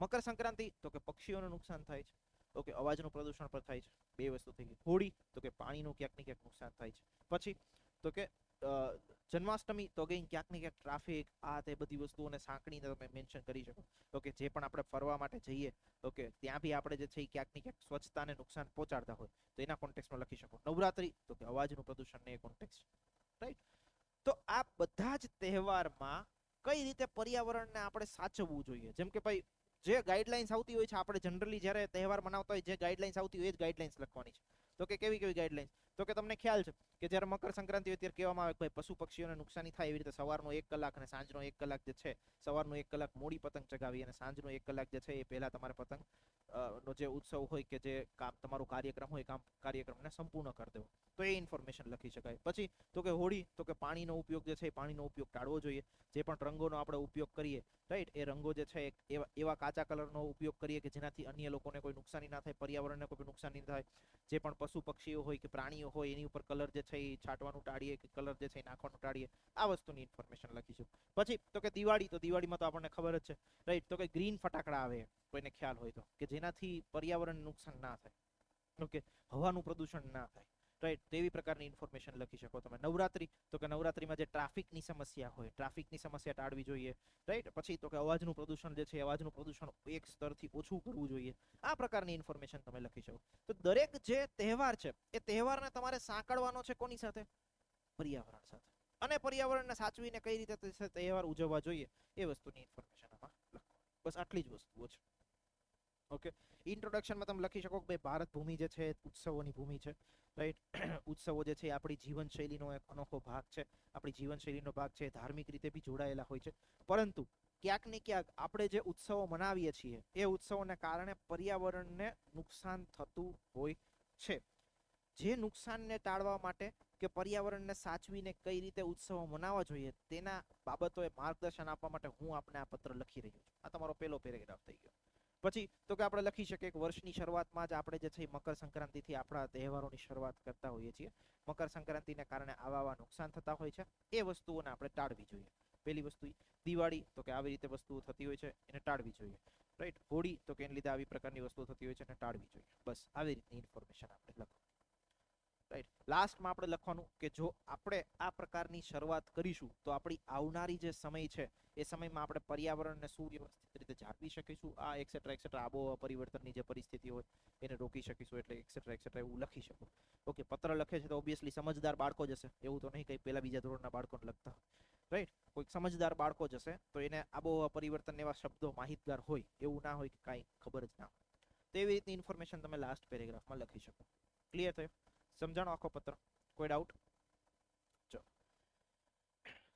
મકર સંક્રાંતિ તો કે પક્ષીઓને નુકસાન થાય છે. ઓકે, અવાજનું પ્રદૂષણ પણ થાય છે, બે વસ્તુ થઈ ગઈ. હોળી તો કે પાણીનું ક્યાંક ને ક્યાંક નુકસાન થાય છે. પછી તો કે જન્માષ્ટમી તો કે ક્યાંક ને ક્યાંક ટ્રાફિક આ તે બધી વસ્તુઓને સાંકળીને તમે મેન્શન કરી શકો. ઓકે, જે પણ આપણે ફરવા માટે જઈએ ઓકે ત્યાં બી આપણે જે છે એ ક્યાંક ને ક્યાંક સ્વચ્છતાને નુકસાન પહોંચાડતા હોય તો એના કોન્ટેક્સમાં લખી શકો. નવરાત્રી તો કે અવાજનું પ્રદૂષણ ને એ કોન્ટેક્સ, રાઈટ. તો આ બધા જ તહેવારમાં કઈ રીતે પર્યાવરણને આપણે સાચવવું જોઈએ. જેમ કે ભાઈ જે ગાઈડલાઇન્સ આવતી હોય છે, આપણે જનરલી જ્યારે તહેવાર મનાવતા હોય જે ગાઈડલાઇન્સ આવતી હોય એ જ ગાઈડલાઇન્સ લખવાની છે. તો કે કેવી કેવી ગાઈડલાઇન્સ, તો કે તમને ખ્યાલ છે કે જ્યારે મકર સંક્રાંતિ હોય ત્યારે કહેવામાં આવે કે ભાઈ પશુ પક્ષીઓને નુકસાની થાય એવી રીતે સવારનો 1 કલાક અને સાંજનો 1 કલાક જે છે, સવારનો 1 કલાક મોડી પતંગ ચગાવી અને સાંજનો 1 કલાક જે છે એ પહેલા તમારે પતંગ નો જે ઉત્સવ હોય કે જે કામ તમારું કાર્યક્રમ હોય કાર્યક્રમને સંપૂર્ણ કરી દેવો. તો એ ઇન્ફોર્મેશન લખી શકાય. પછી તો કે હોળી તો કે પાણીનો ઉપયોગ જે છે એ પાણીનો ઉપયોગ ટાળવો જોઈએ. જે પણ રંગોનો આપણે ઉપયોગ કરીએ રાઈટ, એ રંગો જે છે એવા કાચા કલરનો ઉપયોગ કરીએ કે જેનાથી અન્ય લોકોને કોઈ નુકસાની ના થાય, પર્યાવરણને કોઈ નુકસાની ના થાય. જે પણ પશુ પક્ષીઓ હોય કે પ્રાણીઓ હોય એની ઉપર કલર જે છે એ છાંટવાનું ટાળીએ કે કલર જે છે એ નાખવાનું ટાળીએ. આ વસ્તુની ઇન્ફોર્મેશન લખીશું. પછી તો કે દિવાળી, તો દિવાળીમાં તો આપણને ખબર જ છે રાઈટ, તો કે ગ્રીન ફટાકડા આવે કોઈને ખ્યાલ હોય તો, કે જેનાથી પર્યાવરણ નુકસાન ના થાય. ઓકે, હવાનું પ્રદૂષણ ના થાય રાઈટ, તેવી પ્રકારની ઇન્ફોર્મેશન લખી શકો તમે. નવરાત્રી તો કે નવરાત્રીમાં જે ટ્રાફિકની સમસ્યા હોય ટ્રાફિકની સમસ્યા ટાળવી જોઈએ રાઈટ. પછી તો કે અવાજનું પ્રદૂષણ જે છે અવાજનું પ્રદૂષણ એક સ્તરથી ઓછું કરવું જોઈએ. આ પ્રકારની ઇન્ફોર્મેશન તમે લખી શકો. તો દરેક જે તહેવાર છે એ તહેવારને તમારે સાંકળવાનો છે કોની સાથે? પર્યાવરણ સાથે. અને પર્યાવરણને સાચવીને કઈ રીતે તહેવાર ઉજવવા જોઈએ એ વસ્તુની ઇન્ફોર્મેશન આમાં લખો. બસ આટલી જ વસ્તુઓ છે. ઓકે, ઇન્ટ્રોડક્શનમાં તમે લખી શકો કે ભાઈ ભારત ભૂમિ જે છે ઉત્સવોની ભૂમિ છે રાઈટ. ઉત્સવો જે છે આપણી જીવનશૈલીનો એક અનોખો ભાગ છે, આપણી જીવનશૈલીનો ભાગ છે, ધાર્મિક રીતે બી જોડાયેલા હોય છે. પરંતુ ક્યાંક ને ક્યાંક આપણે જે ઉત્સવો મનાવીએ છીએ એ ઉત્સવોને કારણે પર્યાવરણને નુકસાન થતું હોય છે. જે નુકસાનને ટાળવા માટે કે પર્યાવરણને સાચવીને કઈ રીતે ઉત્સવો મનાવવા જોઈએ તેના બાબતોએ માર્ગદર્શન આપવા માટે હું આપને આ પત્ર લખી રહ્યો છું. આ તમારો પહેલો પેરેગ્રાફ થઈ ગયો. પછી તો કે આપણે લખી શકીએ કે વર્ષની શરૂઆતમાં જ આપણે જે છે મકર સંક્રાંતિથી આપણા તહેવારોની શરૂઆત કરતા હોઈએ છીએ. મકર સંક્રાંતિને કારણે આવા નુકસાન થતા હોય છે એ વસ્તુઓને આપણે ટાળવી જોઈએ. પહેલી વસ્તુ દિવાળી તો કે આવી રીતે વસ્તુઓ થતી હોય છે એને ટાળવી જોઈએ રાઈટ. હોળી તો કે એને લીધે આવી પ્રકારની વસ્તુઓ થતી હોય છે એને ટાળવી જોઈએ. બસ આવી રીતની ઇન્ફોર્મેશન આપણે લખો રાઈટ. લાસ્ટમાં આપણે લખવાનું કે જો આપણે આ પ્રકારની શરૂઆત કરીશું તો આપણી આવનારી જે સમય છે એ સમયમાં આપણે પર્યાવરણને સુવ્યવસ્થિત રીતે જાળવી શકીશું. આ એક્સેટ્રા આબોહવા પરિવર્તનની જે પરિસ્થિતિ હોય એને રોકી શકીશું. એટલે એક્સેટ્રા એવું લખી શકો. ઓકે, પત્ર લખે છે તો ઓબ્વિયસલી સમજદાર બાળકો જ હશે, એવું તો નહીં કંઈ પહેલા બીજા ધોરણના બાળકોને લખતા રાઈટ. કોઈક સમજદાર બાળકો જ હશે તો એને આબોહવા પરિવર્તન એવા શબ્દો માહિતગાર હોય, એવું ના હોય કે કાંઈ ખબર જ ના હોય. તો એવી રીતની ઇન્ફોર્મેશન તમે લાસ્ટ પેરેગ્રાફમાં લખી શકો. ક્લિયર થયું? સમજાણો આખો પત્ર? કોઈ ડાઉટ? ચલો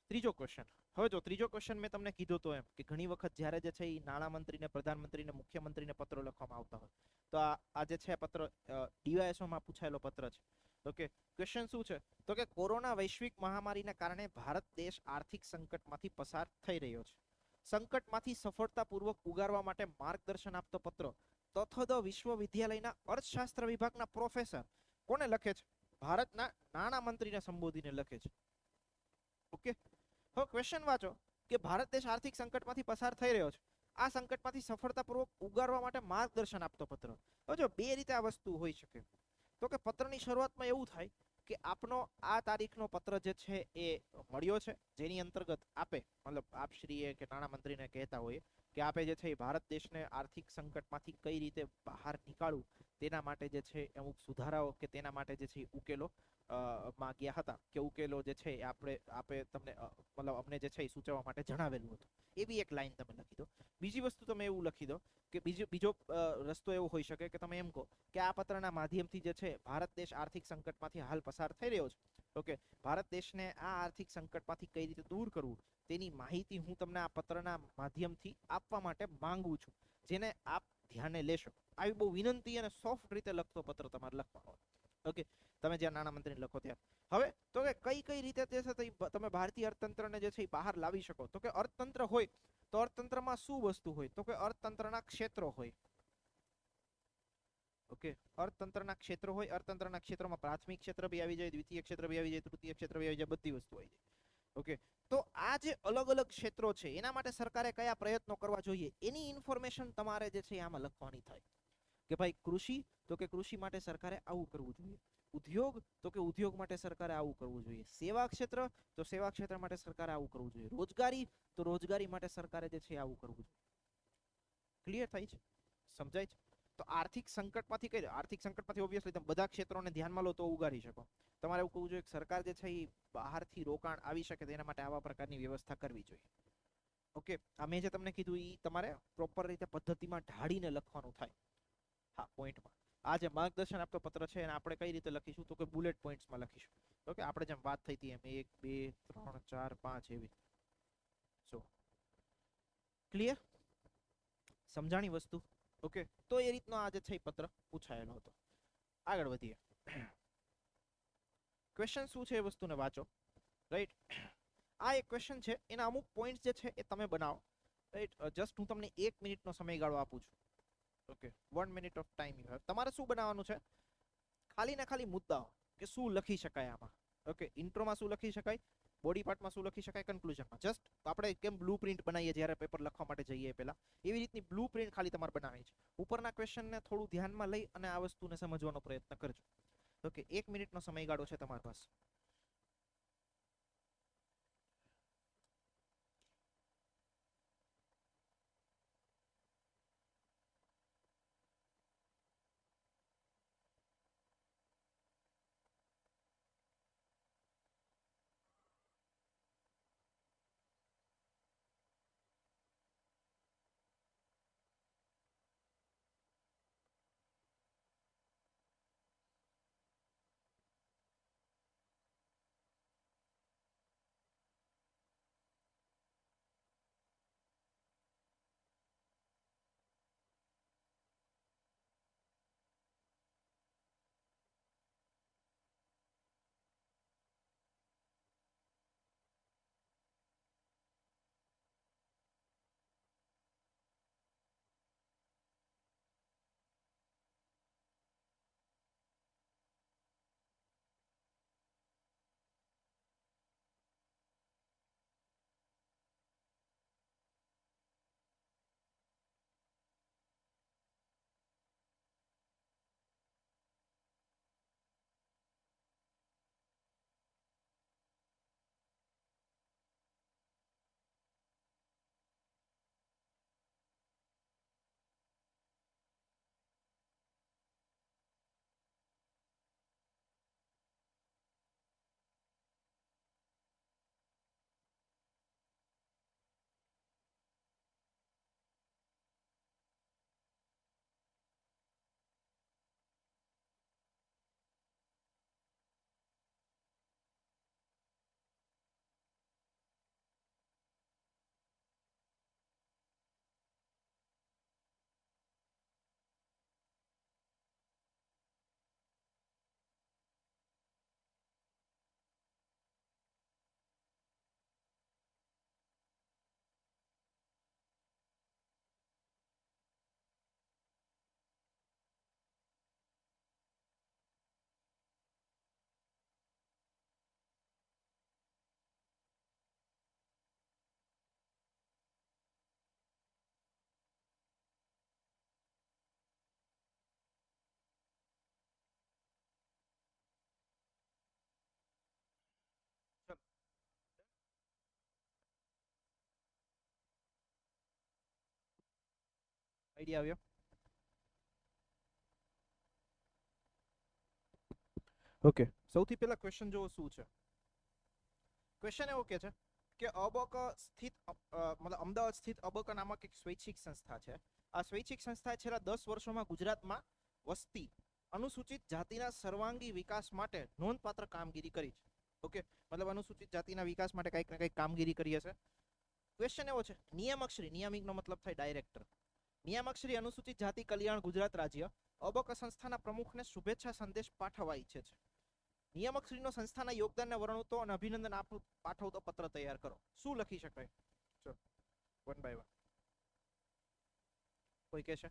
ત્રીજો ક્વેશ્ચન. હવે જો ત્રીજો ક્વેશ્ચન મેં તમને કીધું તો એમ કે ઘણી વખત જ્યારે જે છે એ નાણામંત્રીને, પ્રધાનમંત્રીને, મુખ્યમંત્રીને પત્રો લખવામાં આવતા હોય તો આ જે છે પત્ર ડીવાયએસઓમાં પૂછાયેલો પત્ર છે. ઓકે, ક્વેશ્ચન શું છે તો કે કોરોના વૈશ્વિક મહામારીને કારણે ભારત દેશ આર્થિક સંકટમાંથી પસાર થઈ રહ્યો છે. સંકટમાંથી સફળતાપૂર્વક ઉગારવા માટે માર્ગદર્શન આપતો પત્ર તથોદ વિશ્વવિદ્યાલયના અર્થશાસ્ત્ર વિભાગના પ્રોફેસર કોને લખે છે? ભારતના નાણામંત્રીને સંબોધીને લખે છે. ઓકે, હવે ક્વેશ્ચન વાંચો કે ભારત દેશ આર્થિક સંકટમાંથી પસાર થઈ રહ્યો છે, આ સંકટમાંથી સફળતાપૂર્વક ઉગારવા માટે માર્ગદર્શન આપતો પત્ર. હવે જો બે રીતે આ વસ્તુ હોઈ શકે. તો કે પત્રની શરૂઆતમાં એવું થાય કે આપનો આ તારીખનો પત્ર જે છે એ મળ્યો છે, જેની અંતર્ગત આપે મતલબ આપશ્રીએ કે નાણામંત્રીને કહેતા હોય કે આપે જે છે એ ભારત દેશને આર્થિક સંકટમાંથી કઈ રીતે બહાર નીકાળવું તેના માટે જે છે અમુક સુધારાઓ કે તેના માટે જે છે ઉકેલો માં ગયા હતા કે ઉકેલો જે છે આપે તમને મતલબ અમને જે છે એ સૂચવવા માટે જણાવેલું હતું. એવી એક લાઈન તમે લખી દો. બીજી વસ્તુ તમે એવું લખી દો કે બીજો રસ્તો એવો હોઈ શકે કે તમે એમ કહો કે આ પત્રના માધ્યમથી જે છે ભારત દેશ આર્થિક સંકટમાંથી હાલ પસાર થઈ રહ્યો છે. ઓકે, ભારત દેશને આ આર્થિક સંકટમાંથી કઈ રીતે દૂર કરવું તેની માહિતી હું તમને આ પત્રના માધ્યમથી આપવા માટે માંગુ છું, જેને આપ ધ્યાને લેશો. આવી બહુ વિનંતી અને સોફ્ટ રીતે લખતો પત્ર તમારે લખવાનો. ઓકે, તમે જ્યાં નાણામંત્રીને લખો ત્યાં. હવે તો કે કઈ રીતે જે છે તમે ભારતીય અર્થતંત્રને જે છે બહાર લાવી શકો. તો કે અર્થતંત્ર હોય તો અર્થતંત્રમાં શું વસ્તુ હોય? તો કે અર્થતંત્રના ક્ષેત્રો હોય. ઓકે, અર્થતંત્રના ક્ષેત્રો હોય. અર્થતંત્રના ક્ષેત્રોમાં પ્રાથમિક ક્ષેત્ર બી આવી જાય, દ્વિતીય ક્ષેત્ર બી આવી જાય, તૃતીય ક્ષેત્ર બી આવી જાય, બધી વસ્તુ આવી જાય. ઓકે, તો આ જે અલગ અલગ ક્ષેત્રો છે એના માટે સરકારે કયા પ્રયત્નો કરવા જોઈએ એની ઇન્ફોર્મેશન તમારે જે છે આમાં લખવાની થાય કે ભાઈ કૃષિ, તો કે કૃષિ માટે સરકારે આવું કરવું જોઈએ. ઉદ્યોગ, તો કે ઉદ્યોગ માટે સરકારે આવું કરવું જોઈએ. સેવા ક્ષેત્ર, તો સેવા ક્ષેત્ર માટે સરકારે આવું કરવું જોઈએ. રોજગારી, તો રોજગારી માટે સરકારે જે છે આવું કરવું જોઈએ. ક્લિયર થાય છે? સમજાય છે? તો આર્થિક સંકટમાંથી કઈ આર્થિક સંકટમાંથી ઓબ્વિયસલી તમે બધા ક્ષેત્રોને ધ્યાનમાં લો તો ઉગારી શકો. તમારે એવું કહવું જોઈએ કે સરકાર જે છે એ બહારથી રોકાણ આવી શકે તેના માટે આવા પ્રકારની વ્યવસ્થા કરવી જોઈએ. ઓકે, આ મેં જે તમને કીધું એ તમારે પ્રોપર રીતે પદ્ધતિમાં ઢાળીને લખવાનું થાય. હા, પોઈન્ટમાં આ જે માર્ગદર્શન આપતો પત્ર છે એને આપણે કઈ રીતે લખીશું તો કે બુલેટ પોઈન્ટ્સમાં લખીશું. ઓકે, આપણે જેમ વાત થઈ હતી એમ 1 2 3 4 5 એવી. સો ક્લિયર? સમજાણી વસ્તુ? ઓકે, તો એ રીતનો આ જે છે પત્ર પૂછાયેલો હતો. આગળ વધીએ. ક્વેશ્ચન શું છે એ વસ્તુને વાંચો. રાઈટ, આ એક ક્વેશ્ચન છે, એના અમુક પોઈન્ટ જે છે એ તમે બનાવો. રાઈટ, જસ્ટ હું તમને 1 મિનિટનો સમયગાળો આપું છું. Okay, 1 minute of time you have. તમારે શું બનાવવાનું છે? ખાલી ને ખાલી મુદ્દાઓ કે શું લખી શકાય આમાં. ઓકે, ઇન્ટ્રોમાં શું લખી શકાય, બોડી પાર્ટમાં શું લખી શકાય, કન્ક્લુઝનમાં. જસ્ટ આપણે કેમ બ્લુ પ્રિન્ટ બનાવીએ જ્યારે પેપર લખવા માટે જઈએ પહેલા, એવી રીતની બ્લુ પ્રિન્ટ ખાલી તમારે બનાવવાની છે. ઉપરના ક્વેશ્ચનને થોડું ધ્યાનમાં લઈ અને આ વસ્તુને સમજવાનો પ્રયત્ન કરજો. ઓકે, 1 મિનિટનો સમયગાળો છે તમારી પાસે. આઈડિયા આવ્યો? ઓકે, સૌથી પહેલા ક્વેશ્ચન જોવો શું છે. ક્વેશ્ચન એવો કે છે કે અબક સ્થિત મતલબ અમદાવાદ સ્થિત અબક નામક એક સ્વૈચ્છિક સંસ્થા છે. આ સ્વૈચ્છિક સંસ્થાએ છેલ્લા 10 વર્ષોમાં ગુજરાતમાં વસ્તી અનુસૂચિત જાતિના સર્વાંગી વિકાસ માટે નોંધપાત્ર કામગીરી કરી છે. ઓકે, મતલબ અનુસૂચિત જાતિના વિકાસ માટે કંઈક ને કંઈક કામગીરી કરી હશે. ક્વેશ્ચન એવો છે, નિયામકશ્રી, નિયામિકનો મતલબ થાય ડાયરેક્ટર, નિયામકશ્રી અનુસૂચિત જાતિ કલ્યાણ ગુજરાત રાજ્ય અબક સંસ્થાના પ્રમુખને શુભેચ્છા સંદેશ પાઠવવા ઈચ્છે છે. નિયામકશ્રીનો સંસ્થાના યોગદાનને વર્ણવતો અને અભિનંદન પાઠવતો પત્ર તૈયાર કરો. શું લખી શકાય? ચલો, 1 બાય 1 કોઈ કહેશે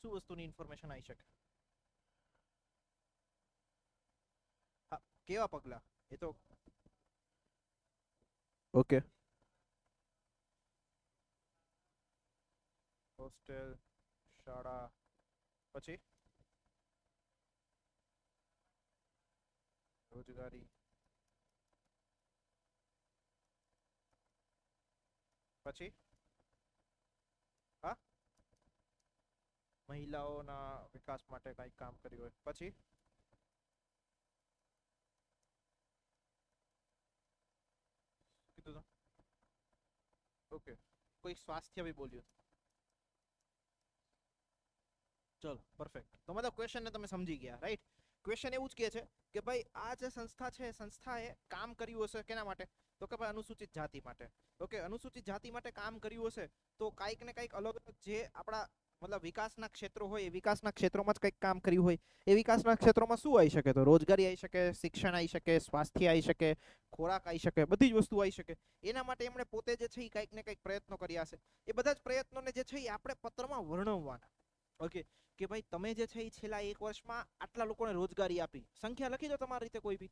શું વસ્તુની ઇન્ફોર્મેશન આવી શકે? હા, કેવા પગલા? એ તો ઓકે, હોસ્ટેલ શાળા, પછી રોજગારી, પછી હા મહિલાઓના વિકાસ માટે કંઈક કામ કર્યું હોય, પછી કીધું ઓકે, કોઈ સ્વાસ્થ્ય બી બોલ્યું. ચલો પરફેક્ટ, તો મતલબ ક્વેશ્ચન ને તમે સમજી ગયા, રાઈટ? ક્વેશ્ચન એવું જ કહે છે કે ભાઈ આ જે સંસ્થા છે, સંસ્થાએ કામ કર્યું હશે કેના માટે? તો કે ભાઈ અનુસૂચિત જાતિ માટે. ઓકે, અનુસૂચિત જાતિ માટે કામ કર્યું હશે તો કાંઈક ને કાંઈક અલગ અલગ જે આપણા મતલબ વિકાસના ક્ષેત્રો હોય એ વિકાસના ક્ષેત્રોમાં જ કંઈક કામ કર્યું હોય. એ વિકાસના ક્ષેત્રોમાં શું આવી શકે? તો રોજગારી આવી શકે, શિક્ષણ આવી શકે, સ્વાસ્થ્ય આવી શકે, ખોરાક આવી શકે, બધી જ વસ્તુ આવી શકે. એના માટે એમણે પોતે જે છે એ કંઈક ને કંઈક પ્રયત્નો કર્યા હશે. એ બધા જ પ્રયત્નોને જે છે એ આપણે પત્રમાં વર્ણવવાના. ઓકે, કે ભાઈ તમે જે છે એ છેલ્લા 1 વર્ષમાં આટલા લોકોને રોજગારી આપી, સંખ્યા લખી દો તમારી રીતે કોઈ બી,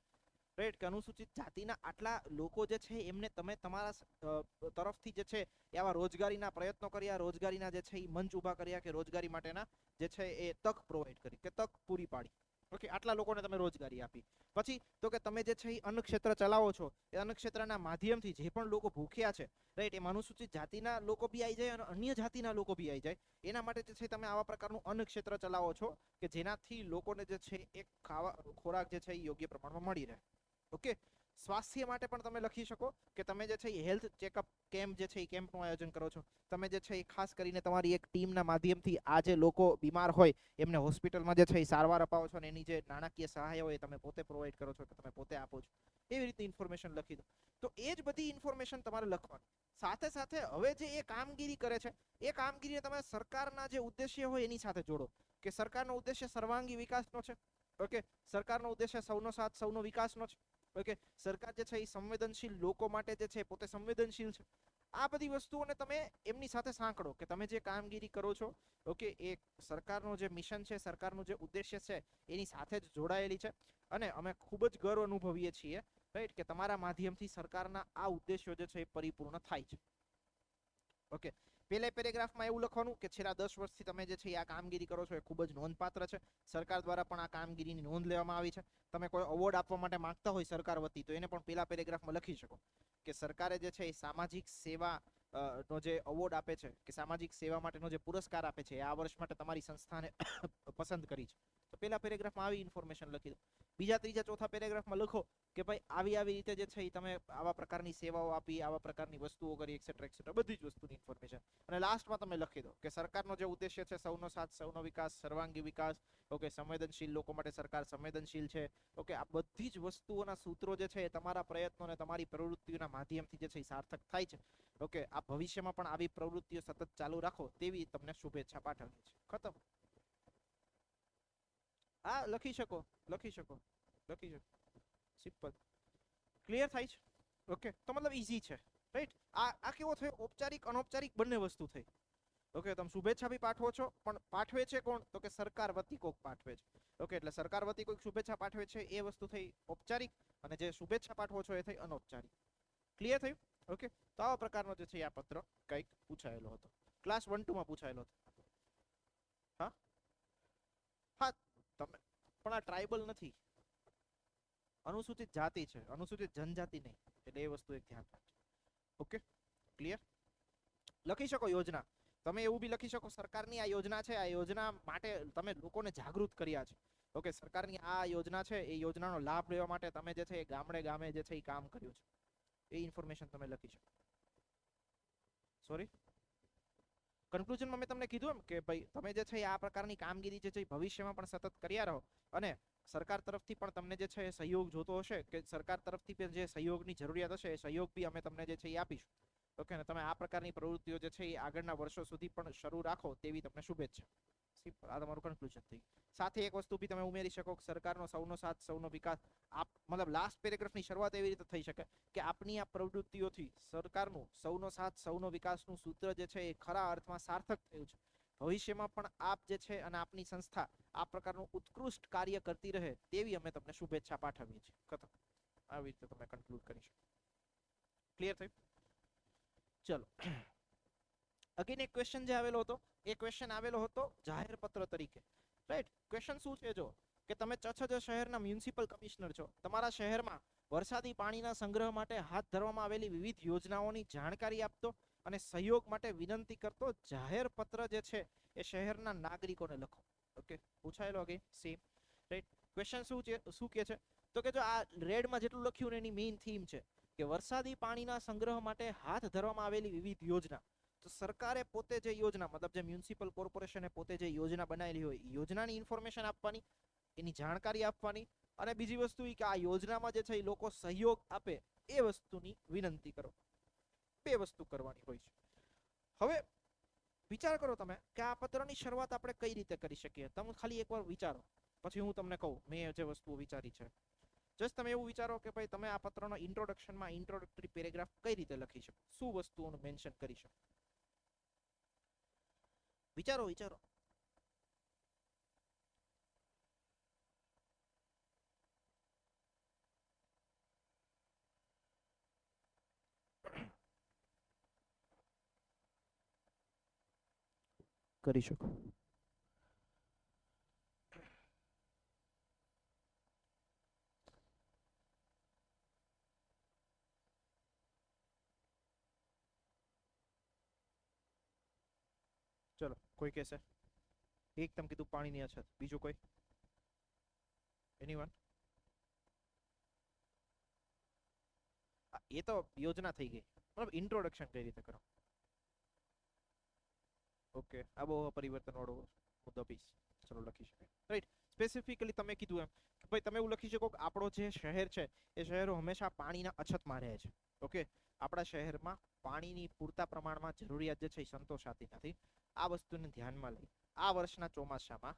રાઈટ? કે અનુસૂચિત જાતિના આટલા લોકો જે છે એમને તમે તમારા તરફથી જે છે એ આવા રોજગારીના પ્રયત્નો કર્યા, રોજગારીના જે છે એ મંચ ઊભા કર્યા, કે રોજગારી માટેના જે છે એ તક પ્રોવાઈડ કરી, કે તક પૂરી પાડી. ઓકે, આટલા લોકોને તમે રોજગારી આપી. પછી તો કે તમે જે છે એ અન્ન ક્ષેત્ર ચલાવો છો, એ અન્ન ક્ષેત્રના માધ્યમથી જે પણ લોકો ભૂખ્યા છે, રાઈટ, એમાં અનુસૂચિત જાતિના લોકો બી આવી જાય અને અન્ય જાતિના લોકો બી આવી જાય. એના માટે જે છે તમે આવા પ્રકારનું અન્ન ક્ષેત્ર ચલાવો છો કે જેનાથી લોકોને જે છે એક ખોરાક જે છે એ યોગ્ય પ્રમાણમાં મળી રહે. ઓકે, સ્વાસ્થ્ય માટે પણ તમે લખી શકો કે તમે જે છે એ હેલ્થ ચેકઅપ કેમ્પ જે છે એ કેમ્પનું આયોજન કરો છો. તમે જે છે એ ખાસ કરીને તમારી એક ટીમના માધ્યમથી આ જે લોકો બીમાર હોય એમને હોસ્પિટલમાં જે છે એ સારવાર અપાવો છો, અને એની જે નાણાકીય સહાય હોય એ તમે પોતે પ્રોવાઈડ કરો છો, કે તમે પોતે આપો છો. એવી રીતે ઇન્ફોર્મેશન લખી દો. તો એ જ બધી ઇન્ફોર્મેશન તમારે લખવાની. સાથે સાથે હવે જે એ કામગીરી કરે છે એ કામગીરીને તમે સરકારના જે ઉદ્દેશ્ય હોય એની સાથે જોડો, કે સરકારનો ઉદ્દેશ્ય સર્વાંગી વિકાસનો છે. ઓકે, સરકારનો ઉદ્દેશ્ય સૌનો સાથ સૌનો વિકાસનો છે. ઓકે, સરકાર જે છે એ સંવેદનશીલ લોકો માટે જે છે પોતે સંવેદનશીલ છે. આ બધી વસ્તુઓને તમે એમની સાથે સાંકળો કે તમે જે કામગીરી કરો છો, ઓકે, એ સરકારનું જે મિશન છે, સરકારનું જે ઉદ્દેશ્ય છે એની સાથે જ જોડાયેલી છે. અને અમે ખૂબ જ ગર્વ અનુભવીએ છીએ, રાઈટ, કે તમારા માધ્યમથી સરકારના આ ઉદ્દેશ્યો જે છે એ પરિપૂર્ણ થાય છે. ઓકે, પહેલા પેરેગ્રાફમાં એવું લખવાનું કે છેલ્લા 10 વર્ષથી તમે જે છે આ કામગીરી કરો છો એ ખૂબ જ નોંધપાત્ર છે. સરકાર દ્વારા પણ આ કામગીરીની નોંધ લેવામાં આવી છે. તમે કોઈ અવોર્ડ આપવા માટે માંગતા હોય સરકાર વતી, તો એને પણ પહેલા પેરેગ્રાફમાં લખી શકો કે સરકારે જે છે એ સામાજિક સેવા નો જે અવોર્ડ આપે છે, કે સામાજિક સેવા માટેનો જે પુરસ્કાર આપે છે, આ વર્ષ માટે તમારી સંસ્થાને પસંદ કરી છે. તો પહેલા પેરેગ્રાફમાં આવી ઇન્ફોર્મેશન લખી દો. બીજા, ત્રીજા, ચોથા પેરેગ્રાફમાં લખો કે ભાઈ આવી રીતે જે છે તમે આવા પ્રકારની સેવાઓ આપી, આવા પ્રકારની વસ્તુઓ કરી, એક્સેટ્રા એક્સેટ્રા, બધી જ વસ્તુની ઇન્ફોર્મેશન. અને લાસ્ટમાં તમે લખી દો કે સરકારનો જે ઉદ્દેશ્ય છે સૌનો સાથ સૌનો વિકાસ, સર્વાંગી વિકાસ. ઓકે, સંવેદનશીલ લોકો માટે સરકાર સંવેદનશીલ છે. ઓકે, આ બધી જ વસ્તુઓના સૂત્રો જે છે એ તમારા પ્રયત્નો અને તમારી પ્રવૃત્તિઓના માધ્યમથી જે છે એ સાર્થક થાય છે. ઓકે, આ ભવિષ્યમાં પણ આવી પ્રવૃત્તિઓ સતત ચાલુ રાખો તેવી તમને શુભેચ્છા પાઠવીએ છીએ. ખતમ. હા, લખી શકો, લખી શકો, લખી શકો. સિમ્પલ. ક્લિયર થાય છે? ઓકે, તો મતલબ ઈઝી છે, રાઈટ? આ કેવો થયો? ઔપચારિક અનૌપચારિક બંને વસ્તુ થઈ. ઓકે, તમે શુભેચ્છા બી પાઠવો છો, પણ પાઠવે છે કોણ? તો કે સરકાર વતી કોક પાઠવે છે. ઓકે, એટલે સરકાર વતી કોઈક શુભેચ્છા પાઠવે છે એ વસ્તુ થઈ ઔપચારિક, અને જે શુભેચ્છા પાઠવો છો એ થઈ અનૌપચારિક. ક્લિયર થયું? ઓકે, તો આવા પ્રકારનો જે છે આ પત્ર કંઈક પૂછાયેલો હતો, ક્લાસ 1-2 માં પૂછાયેલો હતો. હા હા, તમે પણ આ ટ્રાઇબલ નથી, અનુસૂચિત જાતિ છે, અનુસૂચિત જનજાતિ નહીં. એટલે એ વસ્તુ એક ધ્યાન રાખજો. Okay, clear? લખી શકો યોજના. તમે એવું બી લખી શકો સરકારની આ યોજના છે, આ યોજના માટે તમે લોકોને જાગૃત કર્યા છે. ઓકે, સરકારની આ યોજના છે, એ યોજનાનો લાભ લેવા માટે તમે જે છે એ ગામડે ગામે જે છે એ કામ કર્યું છે. એ ઇન્ફોર્મેશન તમે લખી શકો. સોરી, કન્ક્લુઝનમાં મેં તમને કીધું એમ કે ભાઈ તમે જે છે આ પ્રકારની કામગીરી જે છે ભવિષ્યમાં પણ સતત કર્યા રહો, અને સરકાર તરફથી પણ તમને જે છે સહયોગ જોતો હશે, કે સરકાર તરફથી પણ જે સહયોગની જરૂરિયાત હશે એ સહયોગ બી અમે તમને જે છે એ આપીશું. ઓકે, અને તમે આ પ્રકારની પ્રવૃત્તિઓ જે છે એ આગળના વર્ષો સુધી પણ શરૂ રાખો તેવી તમને શુભેચ્છા. સિમ્પલ. આ તમારું કન્ક્લુઝન થઈ ગયું. સાથે એક વસ્તુ બી તમે ઉમેરી શકો કે સરકારનો સૌનો સાથ સૌનો વિકાસ. આપ મતલબ લાસ્ટ પેરેગ્રાફની શરૂઆત એવી રીતે થઈ શકે કે આપની આ પ્રવૃત્તિઓથી સરકારનું સૌનો સાથ સૌનો વિકાસનું સૂત્ર જે છે એ ખરા અર્થમાં સાર્થક થયું છે. ભવિષ્યમાં પણ આપ જે છે અને આપની સંસ્થા આ પ્રકારનું ઉત્કૃષ્ટ કાર્ય કરતી રહે તેવી અમે તમને શુભેચ્છા પાઠવીએ છીએ. ખતમ. આવી રીતે તમે કન્ક્લુડ કરી શકો. ક્લિયર થયું? ચલો. અગેન એક ક્વેશ્ચન જે આવેલો હતો એ ક્વેશ્ચન આવેલો હતો જાહેર પત્ર તરીકે, રાઈટ. ક્વેશ્ચન શું છે જો કે તમે ચછજ શહેરના મ્યુનિસિપલ કમિશનર છો, તમારા શહેરમાં વરસાદી પાણીના સંગ્રહ માટે હાથ ધરવામાં આવેલી વિવિધ યોજનાઓની જાણકારી આપતો અને સહયોગ માટે વિનંતી કરતો જાહેર પત્ર જે છે એ શહેરના નાગરિકોને લખો. ઓકે, પૂછાયેલો અગેન સેમ, રાઈટ. ક્વેશ્ચન શું કે છે તો કે જો આ રેડમાં જેટલું લખ્યું ને એની મેઇન થીમ છે કે વરસાદી પાણીના સંગ્રહ માટે હાથ ધરવામાં આવેલી વિવિધ યોજના. તો સરકારે પોતે જે યોજના મતલબ જે મ્યુનિસિપલ કોર્પોરેશને પોતે જે યોજના બનાવેલી હોય એ યોજનાની ઇન્ફોર્મેશન આપવાની, એની જાણકારી આપવાની, અને બીજી વસ્તુ એ કે આ યોજનામાં જે છે એ લોકો સહયોગ આપે એ વસ્તુની વિનંતી કરો. બે વસ્તુ કરવાની હોય છે. હવે વિચાર કરો તમે કે આ પત્રની શરૂઆત આપણે કઈ રીતે કરી શકીએ. તમે ખાલી એકવાર વિચારો, પછી હું તમને કહું મેં જે વસ્તુઓ વિચારી છે. જસ્ટ તમે એવું વિચારો કે ભાઈ તમે આ પત્રનો ઇન્ટ્રોડક્શનમાં ઇન્ટ્રોડક્ટરી પેરેગ્રાફ કઈ રીતે લખી શકો, શું વસ્તુઓનું મેન્શન કરી શકો. વિચારો વિચારો. કરી શકો. ચલો કોઈ કહેશે. એક તમે કીધું પાણીની અછત, બીજું કોઈ? એનીવન? એ તો યોજના થઈ ગઈ, મતલબ ઇન્ટ્રોડક્શન કઈ રીતે કરો. ઓકે, આબોહવા પરિવર્તન વાળો મુદ્દો પીસ, ચલો લખી શકાય, રાઈટ. સ્પેસિફિકલી તમે કીધું એમ કે ભાઈ તમે એવું લખી શકો કે આપણો જે શહેર છે એ શહેરો હંમેશા પાણીના અછતમાં રહે છે. ઓકે, આપણા શહેરમાં પાણીની પૂરતા પ્રમાણમાં જરૂરિયાત જે છે એ સંતોષાતી નથી. આ વસ્તુને ધ્યાનમાં લઈ આ વર્ષના ચોમાસામાં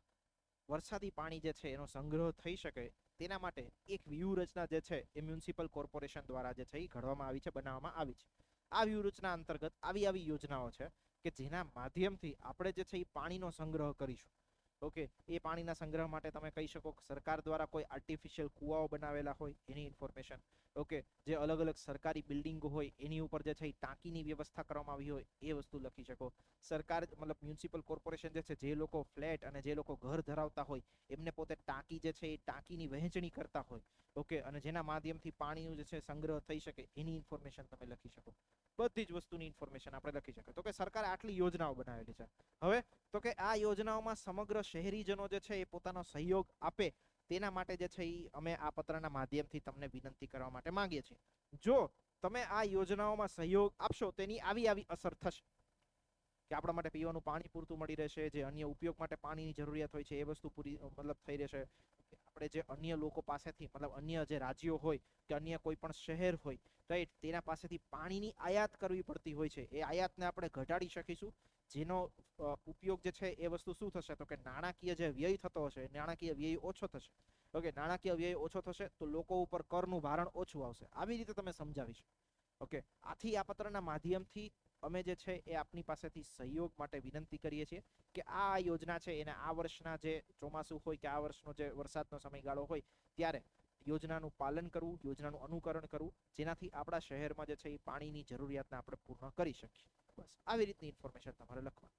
વરસાદી પાણી જે છે એનો સંગ્રહ થઈ શકે તેના માટે એક વ્યૂહરચના જે છે એ મ્યુનિસિપલ કોર્પોરેશન દ્વારા જે છે એ ઘડવામાં આવી છે, બનાવવામાં આવી છે. આ વ્યૂહરચના અંતર્ગત આવી યોજનાઓ છે કે જેના માધ્યમથી આપણે જે છે એ પાણીનો સંગ્રહ કરીશું. ઓકે, એ પાણીના સંગ્રહ માટે તમે કહી શકો કે સરકાર દ્વારા કોઈ આર્ટિફિશિયલ કુવાઓ બનાવેલા હોય એની ઇન્ફોર્મેશન. ઓકે, જે અલગ અલગ સરકારી બિલ્ડિંગો હોય એની ઉપર જે છે એ ટાંકીની વ્યવસ્થા કરવામાં આવી હોય એ વસ્તુ લખી શકો. સરકાર મતલબ મ્યુનિસિપલ કોર્પોરેશન જે છે જે લોકો ફ્લેટ અને જે લોકો ઘર ધરાવતા હોય એમને પોતે ટાંકી જે છે એ ટાંકીની વહેંચણી કરતા હોય. ઓકે, અને જેના માધ્યમથી પાણીનું જે છે સંગ્રહ થઈ શકે એની ઇન્ફોર્મેશન તમે લખી શકો. બધી જ વસ્તુની ઇન્ફોર્મેશન આપણે લખી શકીએ. તો કે સરકારે આટલી યોજનાઓ બનાવેલી છે. હવે તો કે આ યોજનાઓમાં સમગ્ર શહેરીજનો જે છે એ પોતાનો સહયોગ આપે તેના માટે જે છે એ અમે આ પત્રના માધ્યમથી તમને વિનંતી કરવા માટે માંગીએ છીએ. જો તમે આ યોજનાઓમાં સહયોગ આપશો તેની આવી અસર થશે કે આપણા માટે પીવાનું પાણી પૂરતું મળી રહેશે, જે અન્ય ઉપયોગ માટે પાણીની જરૂરિયાત હોય છે એ વસ્તુ પૂરી મતલબ થઈ રહેશે. આપણે જે અન્ય લોકો પાસેથી મતલબ અન્ય જે રાજ્યો હોય કે અન્ય કોઈ પણ શહેર હોય, રાઈટ, તેના પાસેથી પાણીની આયાત કરવી પડતી હોય છે એ આયાતને આપણે ઘટાડી શકીશું. જેનો ઉપયોગ જે છે એ વસ્તુ શું થશે તો કે નાણાકીય જે વ્યય થતો હશે નાણાકીય વ્યય ઓછો થશે. ઓકે, નાણાકીય વ્યય ઓછો થશે તો લોકો ઉપર કરનું ભારણ ઓછું આવશે. આવી રીતે તમે સમજાવી શકો. ઓકે, આથી આ પત્રના માધ્યમથી અમે જે છે એ આપની પાસેથી સહયોગ માટે વિનંતી કરીએ છીએ કે આ યોજના છે એને આ વર્ષના જે ચોમાસું હોય કે આ વર્ષનો જે વરસાદનો સમયગાળો હોય ત્યારે યોજનાનું પાલન કરવું, યોજનાનું અનુકરણ કરવું, જેનાથી આપણા શહેરમાં જે છે એ પાણીની જરૂરિયાતને આપણે પૂર્ણ કરી શકીએ. બસ આવી રીતની ઇન્ફોર્મેશન તમારે લખવાની.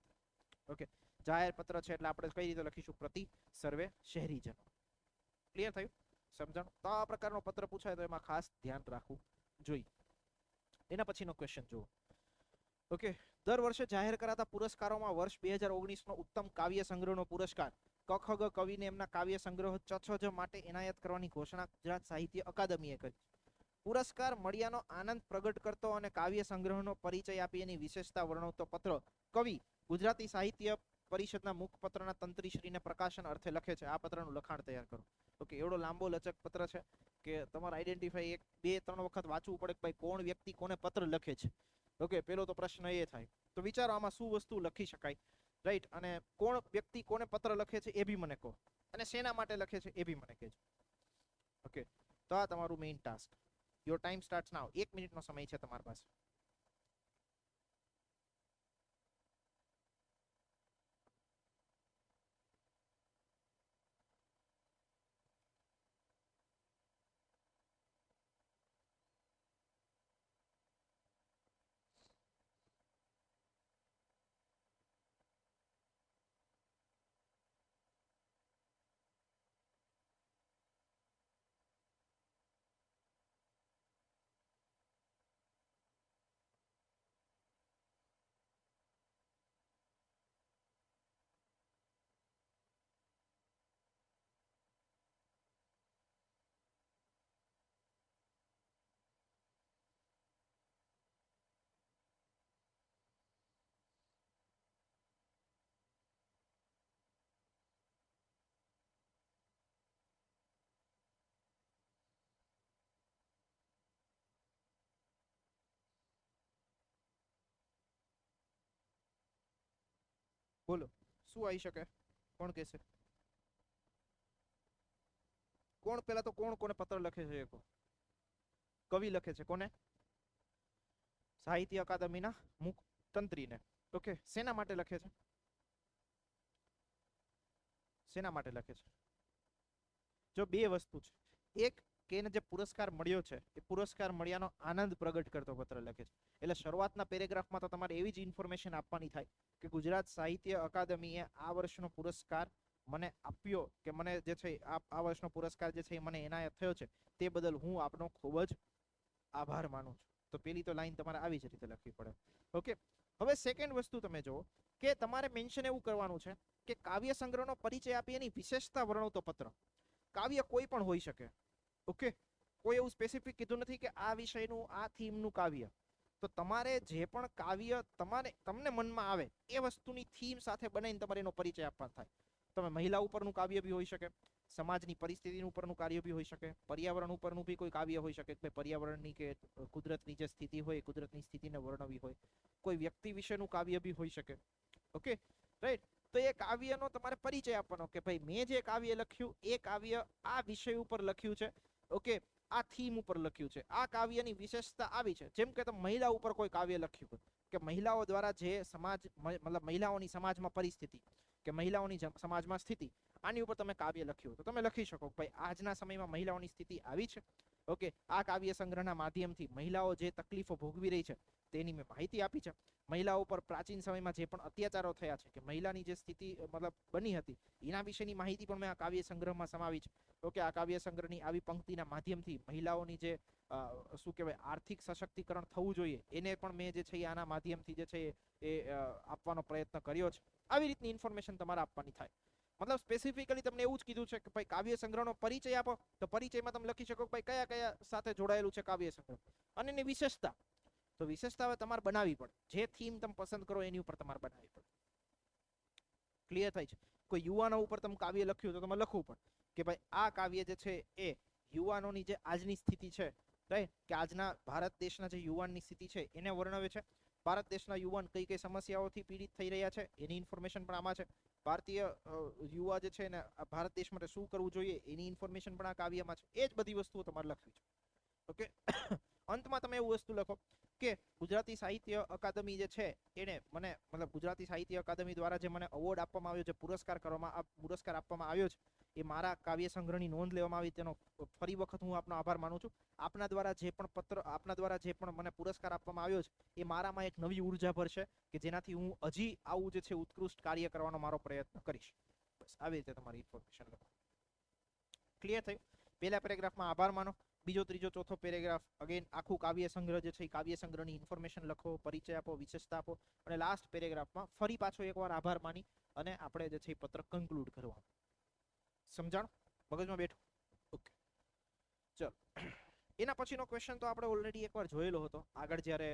ઓકે, જાહેર પત્ર છે એટલે આપણે કઈ રીતે લખીશું? પ્રતિ સર્વે શહેરીજનો. ક્લિયર થયું? સમજાણું? તો આ પ્રકારનો પત્ર પૂછાય તો એમાં ખાસ ધ્યાન રાખવું જોઈએ. એના પછીનો ક્વેશ્ચન જુઓ. ઓકે, દર વર્ષે જાહેર કરાતા પુરસ્કારોમાં વર્ષ 2019નો ઉત્તમ કાવ્ય સંગ્રહનો પુરસ્કાર કખગ કવિને એમના કાવ્ય સંગ્રહ ચછજ માટે એનાયત કરવાની ઘોષણા ગુજરાત સાહિત્ય અકાદમીએ કરી. પુરસ્કાર મળ્યાનો આનંદ પ્રગટ કરતો અને કાવ્ય સંગ્રહનો પરિચય આપી એની વિશેષતા વર્ણવતો પત્ર કવિ ગુજરાતી સાહિત્ય પરિષદના મુખપત્રના તંત્રીશ્રીને પ્રકાશન અર્થે લખે છે. આ પત્રનું લખાણ તૈયાર કરો. ઓકે, એવડો લાંબો લચક પત્ર છે કે તમારે આઈડેન્ટિફાઈ 1-2-3 વખત વાંચવું પડે કે ભાઈ કોણ વ્યક્તિ કોને પત્ર લખે છે. ઓકે, પેલો તો પ્રશ્ન એ થાય. તો વિચારો આમાં શું વસ્તુ લખી શકાય, રાઈટ, અને કોણ વ્યક્તિ કોને પત્ર લખે છે એ બી મને કહો, અને શેના માટે લખે છે એ બી મને કહેજો. ઓકે, તો આ તમારું main task. Your time starts now. 1 મિનિટનો સમય છે તમારી પાસે. બોલો શું આવી શકે? કોણ કહેશે? કોણ પેલા તો કોણ કોને પત્ર લખે છે? કવિ લખે છે કોને? સાહિત્ય અકાદમીના મુખ તંત્રીને. ઓકે, શેના માટે લખે છે? શેના માટે લખે છે? જો બે વસ્તુ છે, એક કે એને જે પુરસ્કાર મળ્યો છે એ પુરસ્કાર મળ્યાનો આનંદ પ્રગટ કરતો પત્ર લખે છે. એટલે શરૂઆતના પેરેગ્રાફમાં તો તમારે એવી જ ઇન્ફોર્મેશન આપવાની થાય કે ગુજરાત સાહિત્ય અકાદમીએ આ વર્ષનો પુરસ્કાર મને આપ્યો, કે મને જે છે આ વર્ષનો પુરસ્કાર જે છે એ મને એનાયત થયો છે, તે બદલ હું આપનો ખૂબ જ આભાર માનું છું. તો પેલી તો લાઈન તમારે આવી જ રીતે લખવી પડે. ઓકે, હવે સેકન્ડ વસ્તુ તમે જુઓ કે તમારે મેન્શન એવું કરવાનું છે કે કાવ્ય સંગ્રહનો પરિચય આપી એની વિશેષતા વર્ણવતો પત્ર. કાવ્ય કોઈ પણ હોઈ શકે. ઓકે, કોઈ એવું સ્પેસિફિક કીધું નથી કે આ વિષયનું આ થીમનું કાવ્ય. તો તમારે જે પણ કાવ્ય તમને મનમાં આવે એ વસ્તુની થીમ સાથે બનાવીને તમારે એનો પરિચય આપવાનો થાય. તમે મહિલા ઉપરનું કાવ્ય બી હોઈ શકે, સમાજની પરિસ્થિતિ ઉપરનું કાર્ય બી હોઈ શકે, પર્યાવરણ ઉપરનું બી કોઈ કાવ્ય હોઈ શકે કે પર્યાવરણની કે કુદરતની જે સ્થિતિ હોય કુદરતની સ્થિતિને વર્ણવી હોય, કોઈ વ્યક્તિ વિશેનું કાવ્ય બી હોઈ શકે. Okay, right. તો એ કાવ્યનો તમારે પરિચય આપવાનો કે ભાઈ મેં જે કાવ્ય લખ્યું એ કાવ્ય આ વિષય ઉપર લખ્યું છે. ઓકે, આ થીમ ઉપર લખ્યું છે, આ કાવ્યની વિશેષતા આવી છે. જેમ કે તમે મહિલા ઉપર કોઈ કાવ્ય લખ્યું કે મહિલાઓ દ્વારા જે સમાજ મતલબ મહિલાઓની સમાજમાં પરિસ્થિતિ કે મહિલાઓની સમાજમાં સ્થિતિ, આની ઉપર તમે કાવ્ય લખ્યું તો તમે લખી શકો ભાઈ આજના સમયમાં મહિલાઓની સ્થિતિ આવી છે. ઓકે, આ કાવ્ય સંગ્રહના માધ્યમથી મહિલાઓ જે તકલીફો ભોગવી રહી છે તેની મેં માહિતી આપી છે. મહિલાઓ પર પ્રાચીન સમયમાં જે પણ અત્યાચારો થયા છે કે મહિલાની જે સ્થિતિ મતલબ બની હતી એના વિશેની માહિતી પણ મેં આ કાવ્ય સંગ્રહમાં સમાવી છે. ઓકે, આ કાવ્ય સંગ્રહની આવી પંક્તિના માધ્યમથી મહિલાઓની જે શું કહેવાય આર્થિક સશક્તિકરણ થવું જોઈએ એને પણ મેં જે છે આના માધ્યમથી જે છે એ આપવાનો પ્રયત્ન કર્યો છે. આવી રીતની ઇન્ફોર્મેશન તમારે આપવાની થાય. મતલબ સ્પેસિફિકલી તમને એવું જ કીધું છે કે ભાઈ કાવ્ય સંગ્રહનો પરિચય આપો, તો પરિચયમાં તમે લખી શકો ભાઈ કયા કયા સાથે જોડાયેલું છે કાવ્ય સંગ્રહ અને એની વિશેષતા. તો વિશેષતા હવે તમારે બનાવવી પડે. જે થીમ તમે પસંદ કરો એની ઉપર તમારે બનાવવી પડે. ક્લિયર થાય છે? કોઈ યુવાનો ઉપર તમે કાવ્ય લખ્યું તો તમે લખવું પડે કે ભાઈ આ કાવ્ય જે છે એ યુવાનોની જે આજની સ્થિતિ છે, રાઈટ, કે આજના ભારત દેશના જે યુવાનની સ્થિતિ છે એને વર્ણવે છે. ભારત દેશના યુવાન કઈ કઈ સમસ્યાઓથી પીડિત થઈ રહ્યા છે એની ઇન્ફોર્મેશન પણ આમાં છે. ભારતીય યુવા જે છે ને ભારત દેશ માટે શું કરવું જોઈએ એની ઇન્ફોર્મેશન પણ આ કાવ્યમાં છે. એ જ બધી વસ્તુઓ તમારે લખવી છે. ઓકે, અંતમાં તમે એવું વસ્તુ લખો કે ગુજરાતી સાહિત્ય અકાદમી જે છે એને મને મતલબ ગુજરાતી સાહિત્ય અકાદમી દ્વારા જે મને એવોર્ડ આપવામાં આવ્યો છે, પુરસ્કાર આપવામાં આવ્યો છે, એ મારા કાવ્ય સંગ્રહની નોંધ લેવામાં આવી, તેનો ફરી વખત હું આપનો આભાર માનું છું. આપના દ્વારા જે પણ મને પુરસ્કાર આપવામાં આવ્યો છે એ મારામાં એક નવી ઉર્જા ભરશે કે જેનાથી હું હજી આવું જે છે ઉત્કૃષ્ટ કાર્ય કરવાનો મારો પ્રયત્ન કરીશ. બસ આવી રીતે તમારી ઇન્ફોર્મેશન લખો. ક્લિયર થયું? પહેલા પેરેગ્રાફમાં આભાર માનો, બીજો ત્રીજો ચોથો પેરેગ્રાફ અગેન આખું કાવ્ય સંગ્રહ જે છે એ કાવ્ય સંગ્રહની ઇન્ફોર્મેશન લખો, પરિચય આપો, વિશેષતા આપો અને લાસ્ટ પેરેગ્રાફમાં ફરી પાછો એકવાર આભાર માની અને આપણે જે છે એ પત્ર કન્ક્લુડ કરવાનું. સમજાણું? મગજમાં બેઠું? ઓકે, ચલો. એના પછીનો ક્વેશ્ચન તો આપણે ઓલરેડી એકવાર જોયેલો હતો આગળ જ્યારે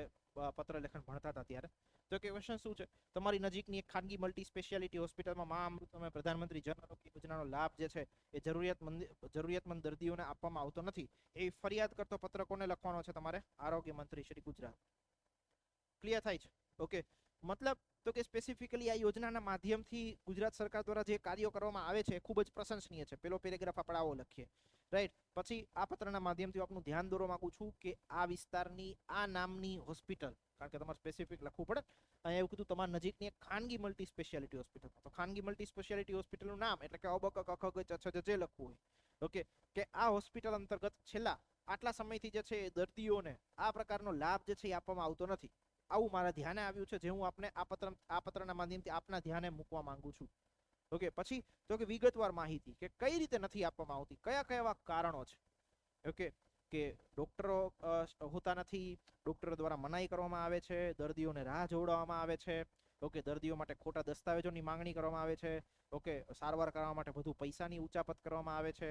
પત્ર લેખન ભણતા હતા ત્યારે. તો કે ક્વેશ્ચન શું છે? તમારી નજીકની એક ખાનગી મલ્ટી સ્પેશિયાલિટી હોસ્પિટલમાં મા અમૃતમ પ્રધાનમંત્રી જન આરોગ્ય યોજનાનો લાભ જે છે એ જરૂરિયાતમંદ દર્દીઓને આપવામાં આવતો નથી. એ ફરિયાદ કરતો પત્ર કોને લખવાનો છે તમારે? આરોગ્ય મંત્રી શ્રી ગુજરાત. ક્લિયર થાય છે? ઓકે, મતલબ તો કે સ્પેસિફિકલી આ યોજનાના માધ્યમથી ગુજરાત સરકાર દ્વારા જે કાર્યો કરવામાં આવે છે ખૂબ જ પ્રશંસનીય છે. પેલો પેરેગ્રાફ આપણે આવો લખીએ, રાઈટ. પછી આ પત્રના માધ્યમથી આપનું ધ્યાન દોરવા માંગુ છું કે આ વિસ્તારની આ નામની હોસ્પિટલ, કારણ કે તમારે સ્પેસિફિક લખવું પડે. અહીંયા એવું કીધું તમારા નજીકની એક ખાનગી મલ્ટી સ્પેશિયાલિટી હોસ્પિટલ. તો ખાનગી મલ્ટી સ્પેશિયાલિટી હોસ્પિટલનું નામ એટલે કે જે લખવું હોય. ઓકે, કે આ હોસ્પિટલ અંતર્ગત છેલ્લા આટલા સમયથી જે છે દર્દીઓને આ પ્રકારનો લાભ જે છે એ આપવામાં આવતો નથી. આવું મારા ધ્યાને આવ્યું છે, જે હું આપને આ પત્રના માધ્યમથી આપના ધ્યાને મૂકવા માંગુ છું. ઓકે, પછી તો કે વિગતવાર માહિતી કે કઈ રીતે નથી આપવામાં આવતી, કયા કયા કારણો છે. ઓકે, કે ડોક્ટરો હોતા નથી, ડોક્ટરો દ્વારા મનાઈ કરવામાં આવે છે, દર્દીઓને રાહ જોવડાવવામાં આવે છે. ઓકે, દર્દીઓ માટે ખોટા દસ્તાવેજોની માંગણી કરવામાં આવે છે. ઓકે, સારવાર કરવા માટે વધુ પૈસાની ઉચાપત કરવામાં આવે છે.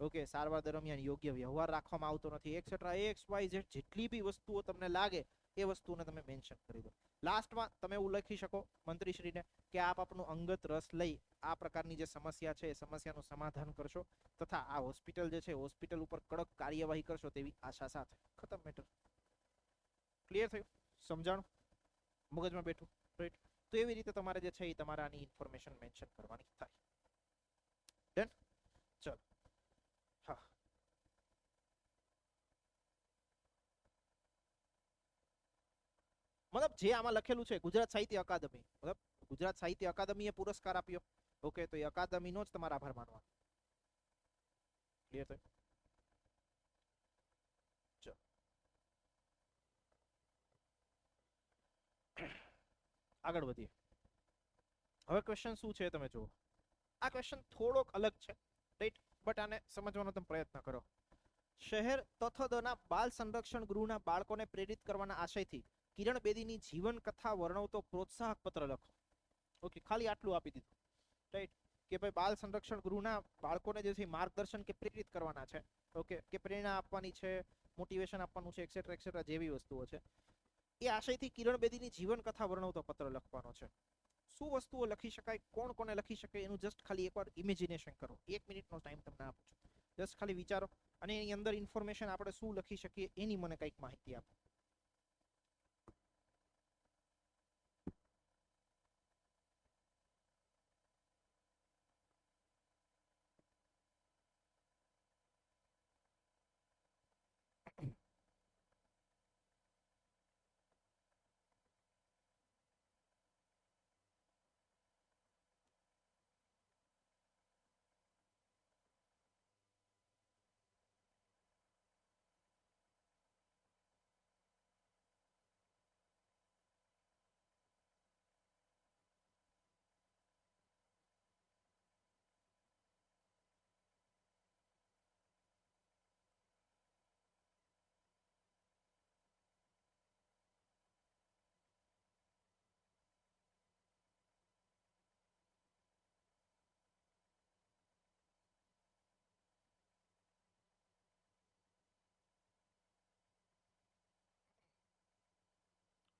ઓકે, સારવાર દરમિયાન યોગ્ય વ્યવહાર રાખવામાં આવતો નથી, એક્સેટ્રા એક્સ વાય ઝેડ જેટલી બી વસ્તુઓ તમને લાગે એ વસ્તુને તમે મેન્શન કરી દો. લાસ્ટમાં તમે એવું લખી શકો મંત્રીશ્રીને કે આપ આપનું અંગત રસ લઈ આ પ્રકારની જે સમસ્યા છે એ સમસ્યાનું સમાધાન કરશો તથા આ હોસ્પિટલ જે છે હોસ્પિટલ ઉપર કડક કાર્યવાહી કરશો તેવી આશા સાથે. ખતમ મેટર. ક્લિયર થયું? સમજાણું? મગજમાં બેઠું? રાઈટ. તો એવી રીતે તમારે જે છે એ તમારે આની ઇન્ફોર્મેશન મેન્શન કરવાની થાય. ડન? ચલો. હા, મતલબ જે આમાં લખેલું છે ગુજરાત સાહિત્ય અકાદમી, મતલબ ગુજરાત સાહિત્ય અકાદમીએ પુરસ્કાર આપ્યો. ઓકે, તો એ અકાદમીનો જ તમારે આભાર માનવાનો. ક્લિયર થયું? ચલો આગળ વધીએ. હવે ક્વેશ્ચન શું છે તમે જુઓ. આ ક્વેશ્ચન થોડોક અલગ છે, રાઈટ? બટ આને સમજવાનો તમે પ્રયત્ન કરો. શહેર તથદના બાળ સંરક્ષણ ગૃહના બાળકોને પ્રેરિત કરવાના આશયથી કિરણ બેદીની જીવન કથા વર્ણવતો પ્રોત્સાહક પત્ર લખો. ઓકે, ખાલી આટલું આપી દીધું, રાઈટ? કે ભાઈ બાળ સંરક્ષણ ગૃહના બાળકોને જે છે માર્ગદર્શન કે પ્રેરિત કરવાના છે. ઓકે, કે પ્રેરણા આપવાની છે, મોટિવેશન આપવાનું છે, એક્સેટ્રા એક્સેટ્રા જેવી વસ્તુઓ છે. એ આશયથી કિરણ બેદીની જીવન કથા વર્ણવતો પત્ર લખવાનો છે. શું વસ્તુઓ લખી શકાય, કોણ કોને લખી શકે, એનું જસ્ટ ખાલી એકવાર ઇમેજિનેશન કરો. 1 મિનિટનો ટાઈમ તમને આપું છું. જસ્ટ ખાલી વિચારો અને એની અંદર ઇન્ફોર્મેશન આપણે શું લખી શકીએ એની મને કંઈક માહિતી આપો.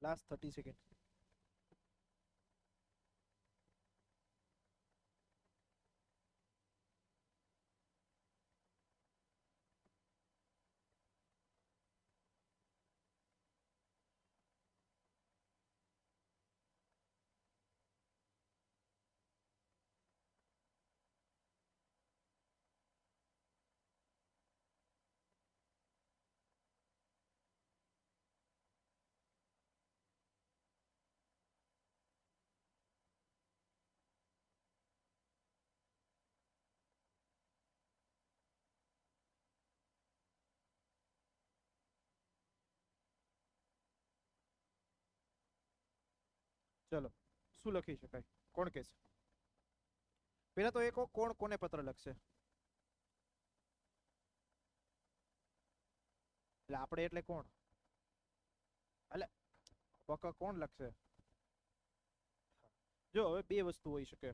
Last 30 second. ચલો, શું લખી શકાય, કોણ કહેશે? પેલા તો એક કોણ કોને પત્ર લખશે? એટલે આપણે એટલે કોણ? એટલે કોણ લખશે? જો હવે બે વસ્તુ હોઈ શકે.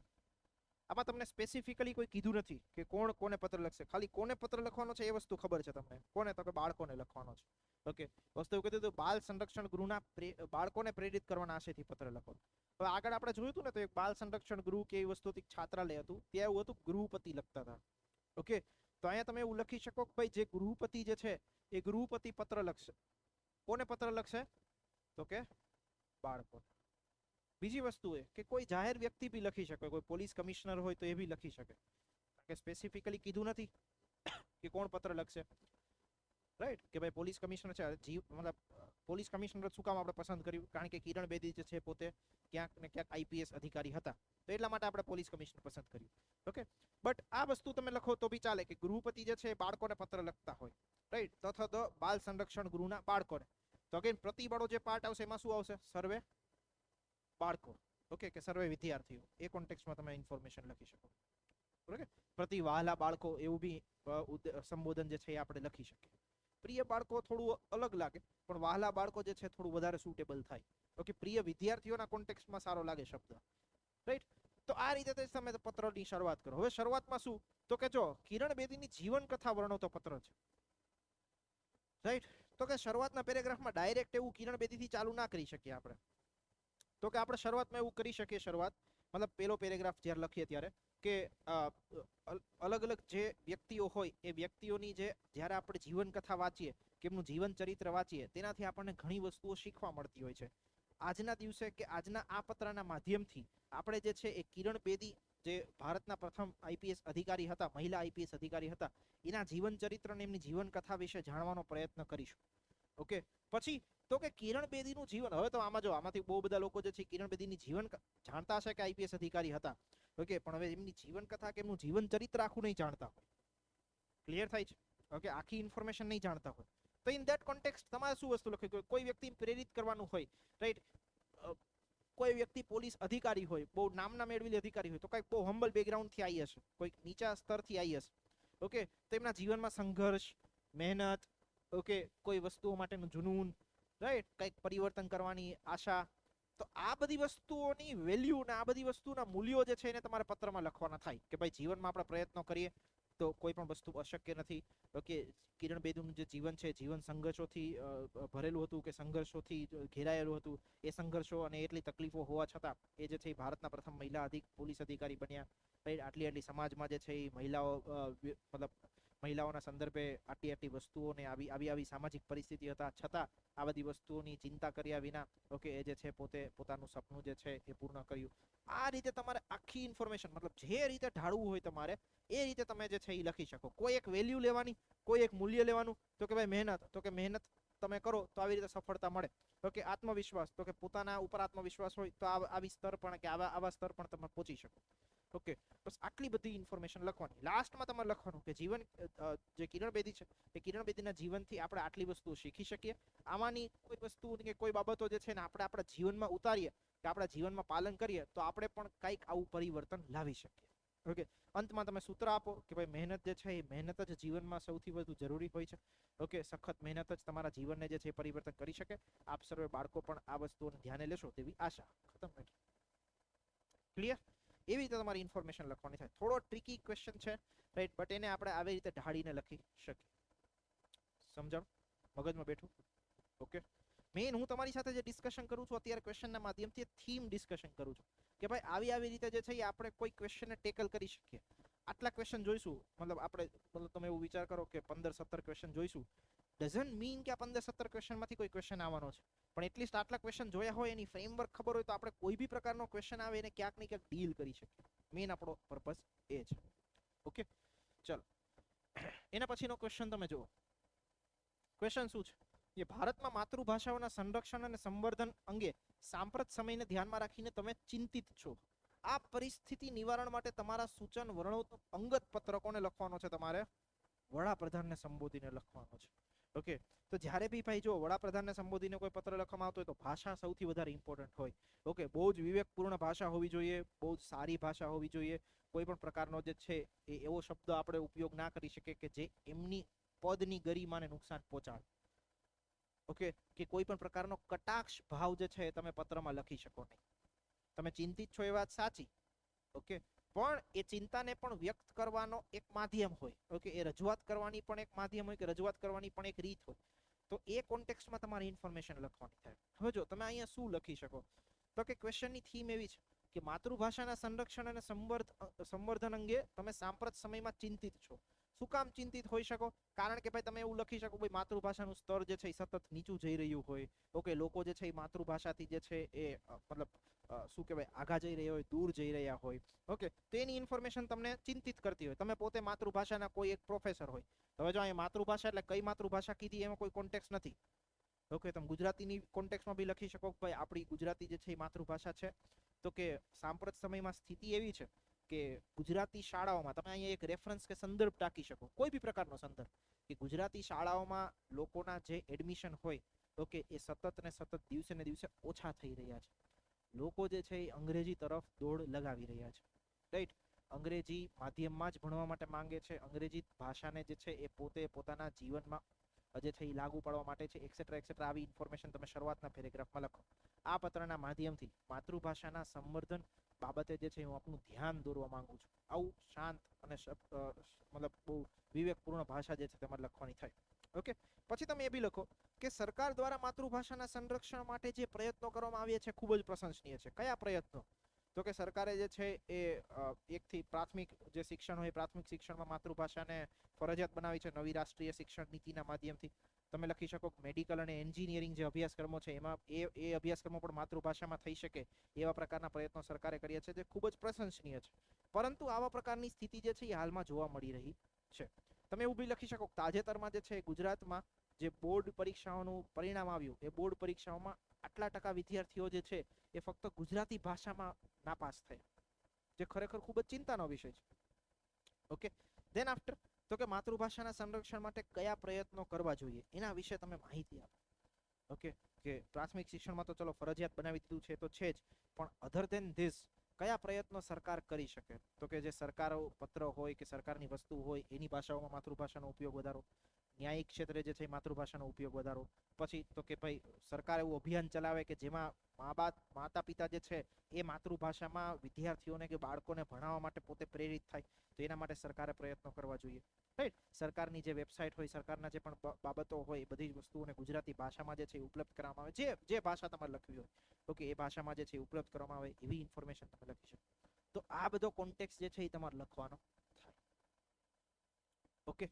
આમાં તમને સ્પેસિફિકલી કોઈ કીધું નથી કે કોણ કોને પત્ર લખશે. ખાલી કોને પત્ર લખવાનો છે એ વસ્તુ ખબર છે તમને. કોને? તો કે બાળકોને લખવાનો છે. ઓકે, વસ્તુ એવું કીધું બાળ સંરક્ષણ ગૃહના બાળકોને પ્રેરિત કરવાના આશયથી પત્ર લખો. હવે આગળ આપણે જોયું હતું ને, તો એક બાળ સંરક્ષણ ગૃહ કે એવી વસ્તુ છાત્રાલય હતું, ત્યાં એવું હતું ગૃહપતિ લખતા હતા. ઓકે, તો અહીંયા તમે એવું લખી શકો કે ભાઈ જે ગૃહપતિ જે છે એ ગૃહપતિ પત્ર લખશે. કોને પત્ર લખશે? તો કે બાળકો. બીજી વસ્તુ એ કે કોઈ જાહેર વ્યક્તિ બી લખી શકે, કોઈ પોલીસ કમિશનર હોય તો એ બી લખી શકે. કે સ્પેસિફિકલી કીધું નથી કે કોણ પત્ર લખશે, રાઈટ? કે ભાઈ પોલીસ કમિશનર છે, મતલબ પોલીસ કમિશનર શું કામ આપણે પસંદ કર્યું? કારણ કે કિરણ બેદી જે છે પોતે ક્યાંક ને ક્યાંક આઈપીએસ અધિકારી હતા, તો એટલા માટે આપણે પોલીસ કમિશનર પસંદ કર્યું. ઓકે, બટ આ વસ્તુ તમે લખો તો બી ચાલે કે ગૃહપતિ જે છે બાળકોને પત્ર લખતા હોય, રાઈટ? તથા બાળ સંરક્ષણ ગૃહના બાળકોને. તો અગેન પ્રતિબળો જે પાર્ટ આવશે એમાં શું આવશે? સર્વે બાળકો. ઓકે, કે સર્વે વિદ્યાર્થીઓ. એ કોન્ટેક્સ્ટમાં તમે ઇન્ફોર્મેશન લખી શકો. ઓકે, પ્રતિ વહાલા બાળકો એવું બી સંબોધન જે છે એ આપણે લખી શકીએ. પ્રિય બાળકો થોડું અલગ લાગે, પણ વહાલા બાળકો જે છે થોડું વધારે સુટેબલ થાય. ઓકે, પ્રિય વિદ્યાર્થીઓના કોન્ટેક્સ્ટમાં સારો લાગે શબ્દ, રાઈટ? તો આ રીતે તમે પત્રની શરૂઆત કરો. હવે શરૂઆતમાં શું? તો કે જો કિરણ બેદીની જીવન કથા વર્ણવતો પત્ર છે, રાઈટ? તો કે શરૂઆતના પેરેગ્રાફમાં ડાયરેક્ટ એવું કિરણ બેદીથી ચાલુ ના કરી શકીએ આપણે. તો કે આપણે શરૂઆતમાં એવું કરી શકીએ, મતલબ પેલો પેરેગ્રાફ જ્યારે લખીએ ત્યારે કે અલગ અલગ જે વ્યક્તિઓ હોય એ વ્યક્તિઓની જે જ્યારે આપણે જીવન કથા વાંચીએ કે એમનું જીવન ચરિત્ર વાંચીએ, તેનાથી આપણને ઘણી વસ્તુઓ શીખવા મળતી હોય છે. આજના દિવસે કે આજના આ પત્રના માધ્યમથી આપણે જે છે એ કિરણ બેદી જે ભારતના પ્રથમ આઈપીએસ અધિકારી હતા, મહિલા આઈપીએસ અધિકારી હતા, એના જીવન ચરિત્ર અને એમની જીવન કથા વિશે જાણવાનો પ્રયત્ન કરીશું. ઓકે, પછી તો કે કિરણ બેદીનું જીવન, હવે તો આમાં જો આમાંથી બહુ બધા લોકો જે છે કિરણ બેદીની જીવન જાણતા હશે કે આઈપીએસ અધિકારી હતા, ઓકે, પણ હવે એમની જીવન કથા કે એમનું જીવન ચરિત્ર આખું નહીં જાણતા હોય. ક્લિયર થાય છે? ઓકે, આખી ઇન્ફોર્મેશન નહીં જાણતા હોય તો ઇન ધેટ કોન્ટેક્સ્ટ તમારે શું વસ્તુ લખી, કોઈ વ્યક્તિ પ્રેરિત કરવાનું હોય, રાઈટ, કોઈ વ્યક્તિ પોલીસ અધિકારી હોય, બહુ નામના મેળવેલી અધિકારી હોય, તો કંઈક બહુ હમ્બલ બેકગ્રાઉન્ડથી આવી હશે, કોઈક નીચા સ્તરથી આવી હશે, ઓકે, તો એમના જીવનમાં સંઘર્ષ, મહેનત, ઓકે, કોઈ વસ્તુઓ માટેનું જુનૂન, રાઈટ, કંઈક પરિવર્તન કરવાની આશા, તો આ બધી વસ્તુઓની વેલ્યુ ને આ બધી વસ્તુના મૂલ્યો જે છે એને તમારે પત્રમાં લખવાના થાય કે ભાઈ જીવનમાં આપણે પ્રયત્નો કરીએ તો કોઈ પણ વસ્તુ અશક્ય નથી. ઓકે, કિરણ બેદીનું જે જીવન છે, જીવન સંઘર્ષોથી ભરેલું હતું કે સંઘર્ષોથી ઘેરાયેલું હતું. એ સંઘર્ષો અને એટલી તકલીફો હોવા છતાં એ જે છે ભારતના પ્રથમ મહિલા પોલીસ અધિકારી બન્યા. આટલી સમાજમાં જે છે એ મહિલાઓ મતલબ મહિલાઓના સંદર્ભે આટલી વસ્તુઓને આવી સામાજિક પરિસ્થિતિ હતા છતાં આ બધી વસ્તુઓની ચિંતા કર્યા વિના, ઓકે, એ જે છે પોતાનું સપનું જે છે એ પૂર્ણ કર્યું. આ રીતે તમારે આખી ઇન્ફોર્મેશન મતલબ જે રીતે ઢાળવું હોય તમારે એ રીતે તમે જે છે એ લખી શકો. કોઈ એક વેલ્યુ લેવાની, કોઈ એક મૂલ્ય લેવાનું, તો કે ભાઈ મહેનત, તો કે મહેનત તમે કરો તો આવી રીતે સફળતા મળે. ઓકે, આત્મવિશ્વાસ, તો કે પોતાના ઉપર આત્મવિશ્વાસ હોય તો આવી સ્તર પણ કે આવા સ્તર પણ તમે પહોંચી શકો. ઓકે, બસ આટલી બધી ઇન્ફોર્મેશન લખવાની. લાસ્ટમાં તમારે લખવાનું કે જીવન જે કિરણ બેદી છે એ કિરણ બેદીના જીવનથી આપણે આટલી વસ્તુઓ શીખી શકીએ. આમાંની કોઈ વસ્તુ કે કોઈ બાબતો જે છે ને આપણે આપણા જીવનમાં ઉતારીએ કે આપણા જીવનમાં પાલન કરીએ તો આપણે પણ કંઈક આવું પરિવર્તન લાવી શકીએ. ઓકે, અંતમાં તમે સૂત્ર આપો કે ભાઈ મહેનત જે છે એ મહેનત જ જીવનમાં સૌથી વધુ જરૂરી હોય છે. ઓકે, સખત મહેનત જ તમારા જીવનને જે છે પરિવર્તન કરી શકે. આપ સર્વે બાળકો પણ આ વસ્તુઓને ધ્યાને લેશો તેવી આશા. ખતમ. ક્લિયર? એવી રીતે તમારી ઇન્ફોર્મેશન લખવાની થાય. થોડો ટ્રિકી ક્વેશ્ચન છે, રાઈટ, બટ એને આપણે આવી રીતે ઢાળીને લખી શકીએ. સમજાણું? મગજમાં બેઠું? ઓકે, મેઇન હું તમારી સાથે જે ડિસ્કશન કરું છું અત્યારે ક્વેશ્ચનના માધ્યમથી થીમ ડિસ્કશન કરું છું કે ભાઈ આવી રીતે જે છે એ આપણે કોઈ ક્વેશ્ચનને ટેકલ કરી શકીએ. આટલા ક્વેશ્ચન જોઈશું, મતલબ આપણે તમે એવું વિચાર કરો કે 15-17 ક્વેશ્ચન જોઈશું, ડઝન્ટ મીન કે આ 15-17 ક્વેશ્ચનમાંથી કોઈ ક્વેશ્ચન આવવાનો છે, પણ એટલીસ્ટ આટલા ક્વેશ્ચન જોયા હોય, એની ફ્રેમવર્ક ખબર હોય તો આપણે કોઈ બી પ્રકારનો ક્વેશ્ચન આવે એને ક્યાંક ને ક્યાંક ડીલ કરી શકીએ. મેઇન આપણો પર્પસ એ છે. ઓકે, ચલો એના પછીનો ક્વેશ્ચન તમે જુઓ. ક્વેશ્ચન શું છે? એ ભારતમાં માતૃભાષાઓના સંરક્ષણ અને સંવર્ધન અંગે સાંપ્રત સમયને ધ્યાનમાં રાખીને તમે ચિંતિત છો. આ પરિસ્થિતિ નિવારણ માટે તમારા સૂચન વર્ણવતો અંગત પત્ર કોને લખવાનો છે? તમારે વડાપ્રધાનને સંબોધીને લખવાનો છે. ઓકે, તો જ્યારે બી ભાઈ જો વડાપ્રધાનને સંબોધીને કોઈ પત્ર લખવામાં આવતો હોય તો ભાષા સૌથી વધારે ઇમ્પોર્ટન્ટ હોય. ઓકે, બહુ જ વિવેકપૂર્ણ ભાષા હોવી જોઈએ, બહુ જ સારી ભાષા હોવી જોઈએ. કોઈ પણ પ્રકારનો જે છે એ એવો શબ્દ આપણે ઉપયોગ ના કરી શકીએ કે જે એમની પદની ગરિમાને નુકસાન પહોંચાડે. ઓકે, કે કોઈ પણ પ્રકારનો કટાક્ષ ભાવ જે છે તમે પત્રમાં લખી શકો નહીં. તમે ચિંતિત છો એ વાત સાચી, ઓકે, પણ એ ચિંતાને પણ વ્યક્ત કરવાનો એક માધ્યમ હોય. ઓકે, એ રજૂઆત કરવાની પણ એક માધ્યમ હોય કે રજૂઆત કરવાની પણ એક રીત હોય. તો એ કોન્ટેક્સ્ટમાં તમારી ઇન્ફોર્મેશન લખવાની થાય. હવે જો તમે અહીંયા શું લખી શકો, તો કે ક્વેશ્ચનની થીમ એવી છે કે માતૃભાષાના સંરક્ષણ અને સંવર્ધન અંગે તમે સાંપ્રત સમયમાં ચિંતિત છો. શું કામ ચિંતિત હોઈ શકો? કારણ કે ભાઈ તમે એવું લખી શકો ભાઈ માતૃભાષાનું સ્તર જે છે એ સતત નીચું જઈ રહ્યું હોય. ઓકે, લોકો જે છે એ માતૃભાષાથી જે છે એ મતલબ શું કહેવાય આઘા જઈ રહ્યા હોય, દૂર જઈ રહ્યા હોય. ઓકે, તો એની ઇન્ફોર્મેશન તમને ચિંતિત કરતી હોય. તમે પોતે માતૃભાષાના કોઈ એક પ્રોફેસર હોય. હવે જો અહીંયા માતૃભાષા એટલે કઈ માતૃભાષા કીધી એમાં કોઈ કોન્ટેક્સ નથી. ઓકે, તમે ગુજરાતીની કોન્ટેક્સમાં બી લખી શકો ભાઈ આપણી ગુજરાતી જે છે એ માતૃભાષા છે. તો કે સાંપ્રત સમયમાં સ્થિતિ એવી છે કે ગુજરાતી શાળાઓમાં તમે અહીંયા એક રેફરન્સ કે સંદર્ભ ટાંકી શકો, કોઈ બી પ્રકારનો સંદર્ભ, કે ગુજરાતી શાળાઓમાં લોકોના જે એડમિશન હોય, ઓકે, એ સતત ને સતત દિવસે ને દિવસે ઓછા થઈ રહ્યા છે. લોકો જે છે એ અંગ્રેજી તરફ દોડ લગાવી રહ્યા છે, રાઈટ. અંગ્રેજી માધ્યમમાં જ ભણવા માટે માંગે છે. અંગ્રેજી ભાષાને જે છે એ પોતે પોતાના જીવનમાં જે છે એ લાગુ પાડવા માટે છે, એક્સેટ્રા એક્સેટ્રા. આવી ઇન્ફોર્મેશન તમે શરૂઆતના પેરેગ્રાફમાં લખો. આ પત્રના માધ્યમથી માતૃભાષાના સંવર્ધન બાબતે જે છે હું આપનું ધ્યાન દોરવા માંગુ છું. આવું શાંત અને મતલબ બહુ વિવેકપૂર્ણ ભાષા જે છે તેમાં લખવાની થાય. ઓકે, પછી તમે એ બી લખો કે સરકાર દ્વારા માતૃભાષાના સંરક્ષણ માટે જે પ્રયત્નો કરવામાં આવ્યા છે ખૂબ જ પ્રશંસનીય છે. કયા પ્રયત્નો? તો તો કે સરકારે જે છે એ એકથી પ્રાથમિક જે શિક્ષણ હોય પ્રાથમિક શિક્ષણમાં માતૃભાષાને ફરજિયાત બનાવી છે નવી રાષ્ટ્રીય શિક્ષણ નીતિના માધ્યમથી. તમે લખી શકો મેડિકલ અને એન્જિનિયરિંગ જે અભ્યાસક્રમો છે એમાં એ અભ્યાસક્રમો પણ માતૃભાષામાં થઈ શકે એવા પ્રકારના પ્રયત્નો સરકારે કર્યા છે, જે ખૂબ જ પ્રશંસનીય છે. પરંતુ આવા પ્રકારની સ્થિતિ જે છે એ હાલમાં જોવા મળી રહી છે. તમે એવું બી લખી શકો તાજેતરમાં જે છે ગુજરાતમાં જે બોર્ડ પરીક્ષાઓનું પરિણામ આવ્યું એ બોર્ડ પરીક્ષાઓમાં આટલા ટકા વિદ્યાર્થીઓ જે છે એ ફક્ત ગુજરાતી ભાષામાં નાપાસ થયા, જે ખરેખર ખૂબ જ ચિંતાનો વિષય છે. ઓકે, ધેન આફ્ટર તો કે માતૃભાષાના સંરક્ષણ માટે કયા પ્રયત્નો કરવા જોઈએ એના વિશે તમે માહિતી આપો. ઓકે, કે પ્રાથમિક શિક્ષણમાં તો ચલો ફરજિયાત બનાવી દીધું છે તો છે જ, પણ અધર ધેન ધીસ કયા પ્રયત્નો સરકાર કરી શકે? તો કે જે સરકારો પત્ર હોય કે સરકારની વસ્તુ હોય એની ભાષાઓમાં માતૃભાષાનો ઉપયોગ વધારો, ન્યાયિક ક્ષેત્રે જે છે માતૃભાષાનો ઉપયોગ વધારો. પછી તો કે ભાઈ સરકાર એવું અભિયાન ચલાવે કે જેમાં માતા પિતા જે છે એ માતૃભાષામાં વિદ્યાર્થીઓને કે બાળકોને ભણાવવા માટે પોતે પ્રેરિત થાય, તો એના માટે સરકારે પ્રયત્નો કરવા જોઈએ. રાઈટ, સરકારની જે વેબસાઇટ હોય સરકારના જે પણ બાબતો હોય એ બધી જ વસ્તુઓને ગુજરાતી ભાષામાં જે છે એ ઉપલબ્ધ કરવામાં આવે, જે ભાષા તમારે લખવી હોય ઓકે એ ભાષામાં જે છે એ ઉપલબ્ધ કરવામાં આવે એવી ઇન્ફોર્મેશન તમે લખી શકો. તો આ બધો કોન્ટેક્સ્ટ જે છે એ તમારે લખવાનો થાય. ઓકે,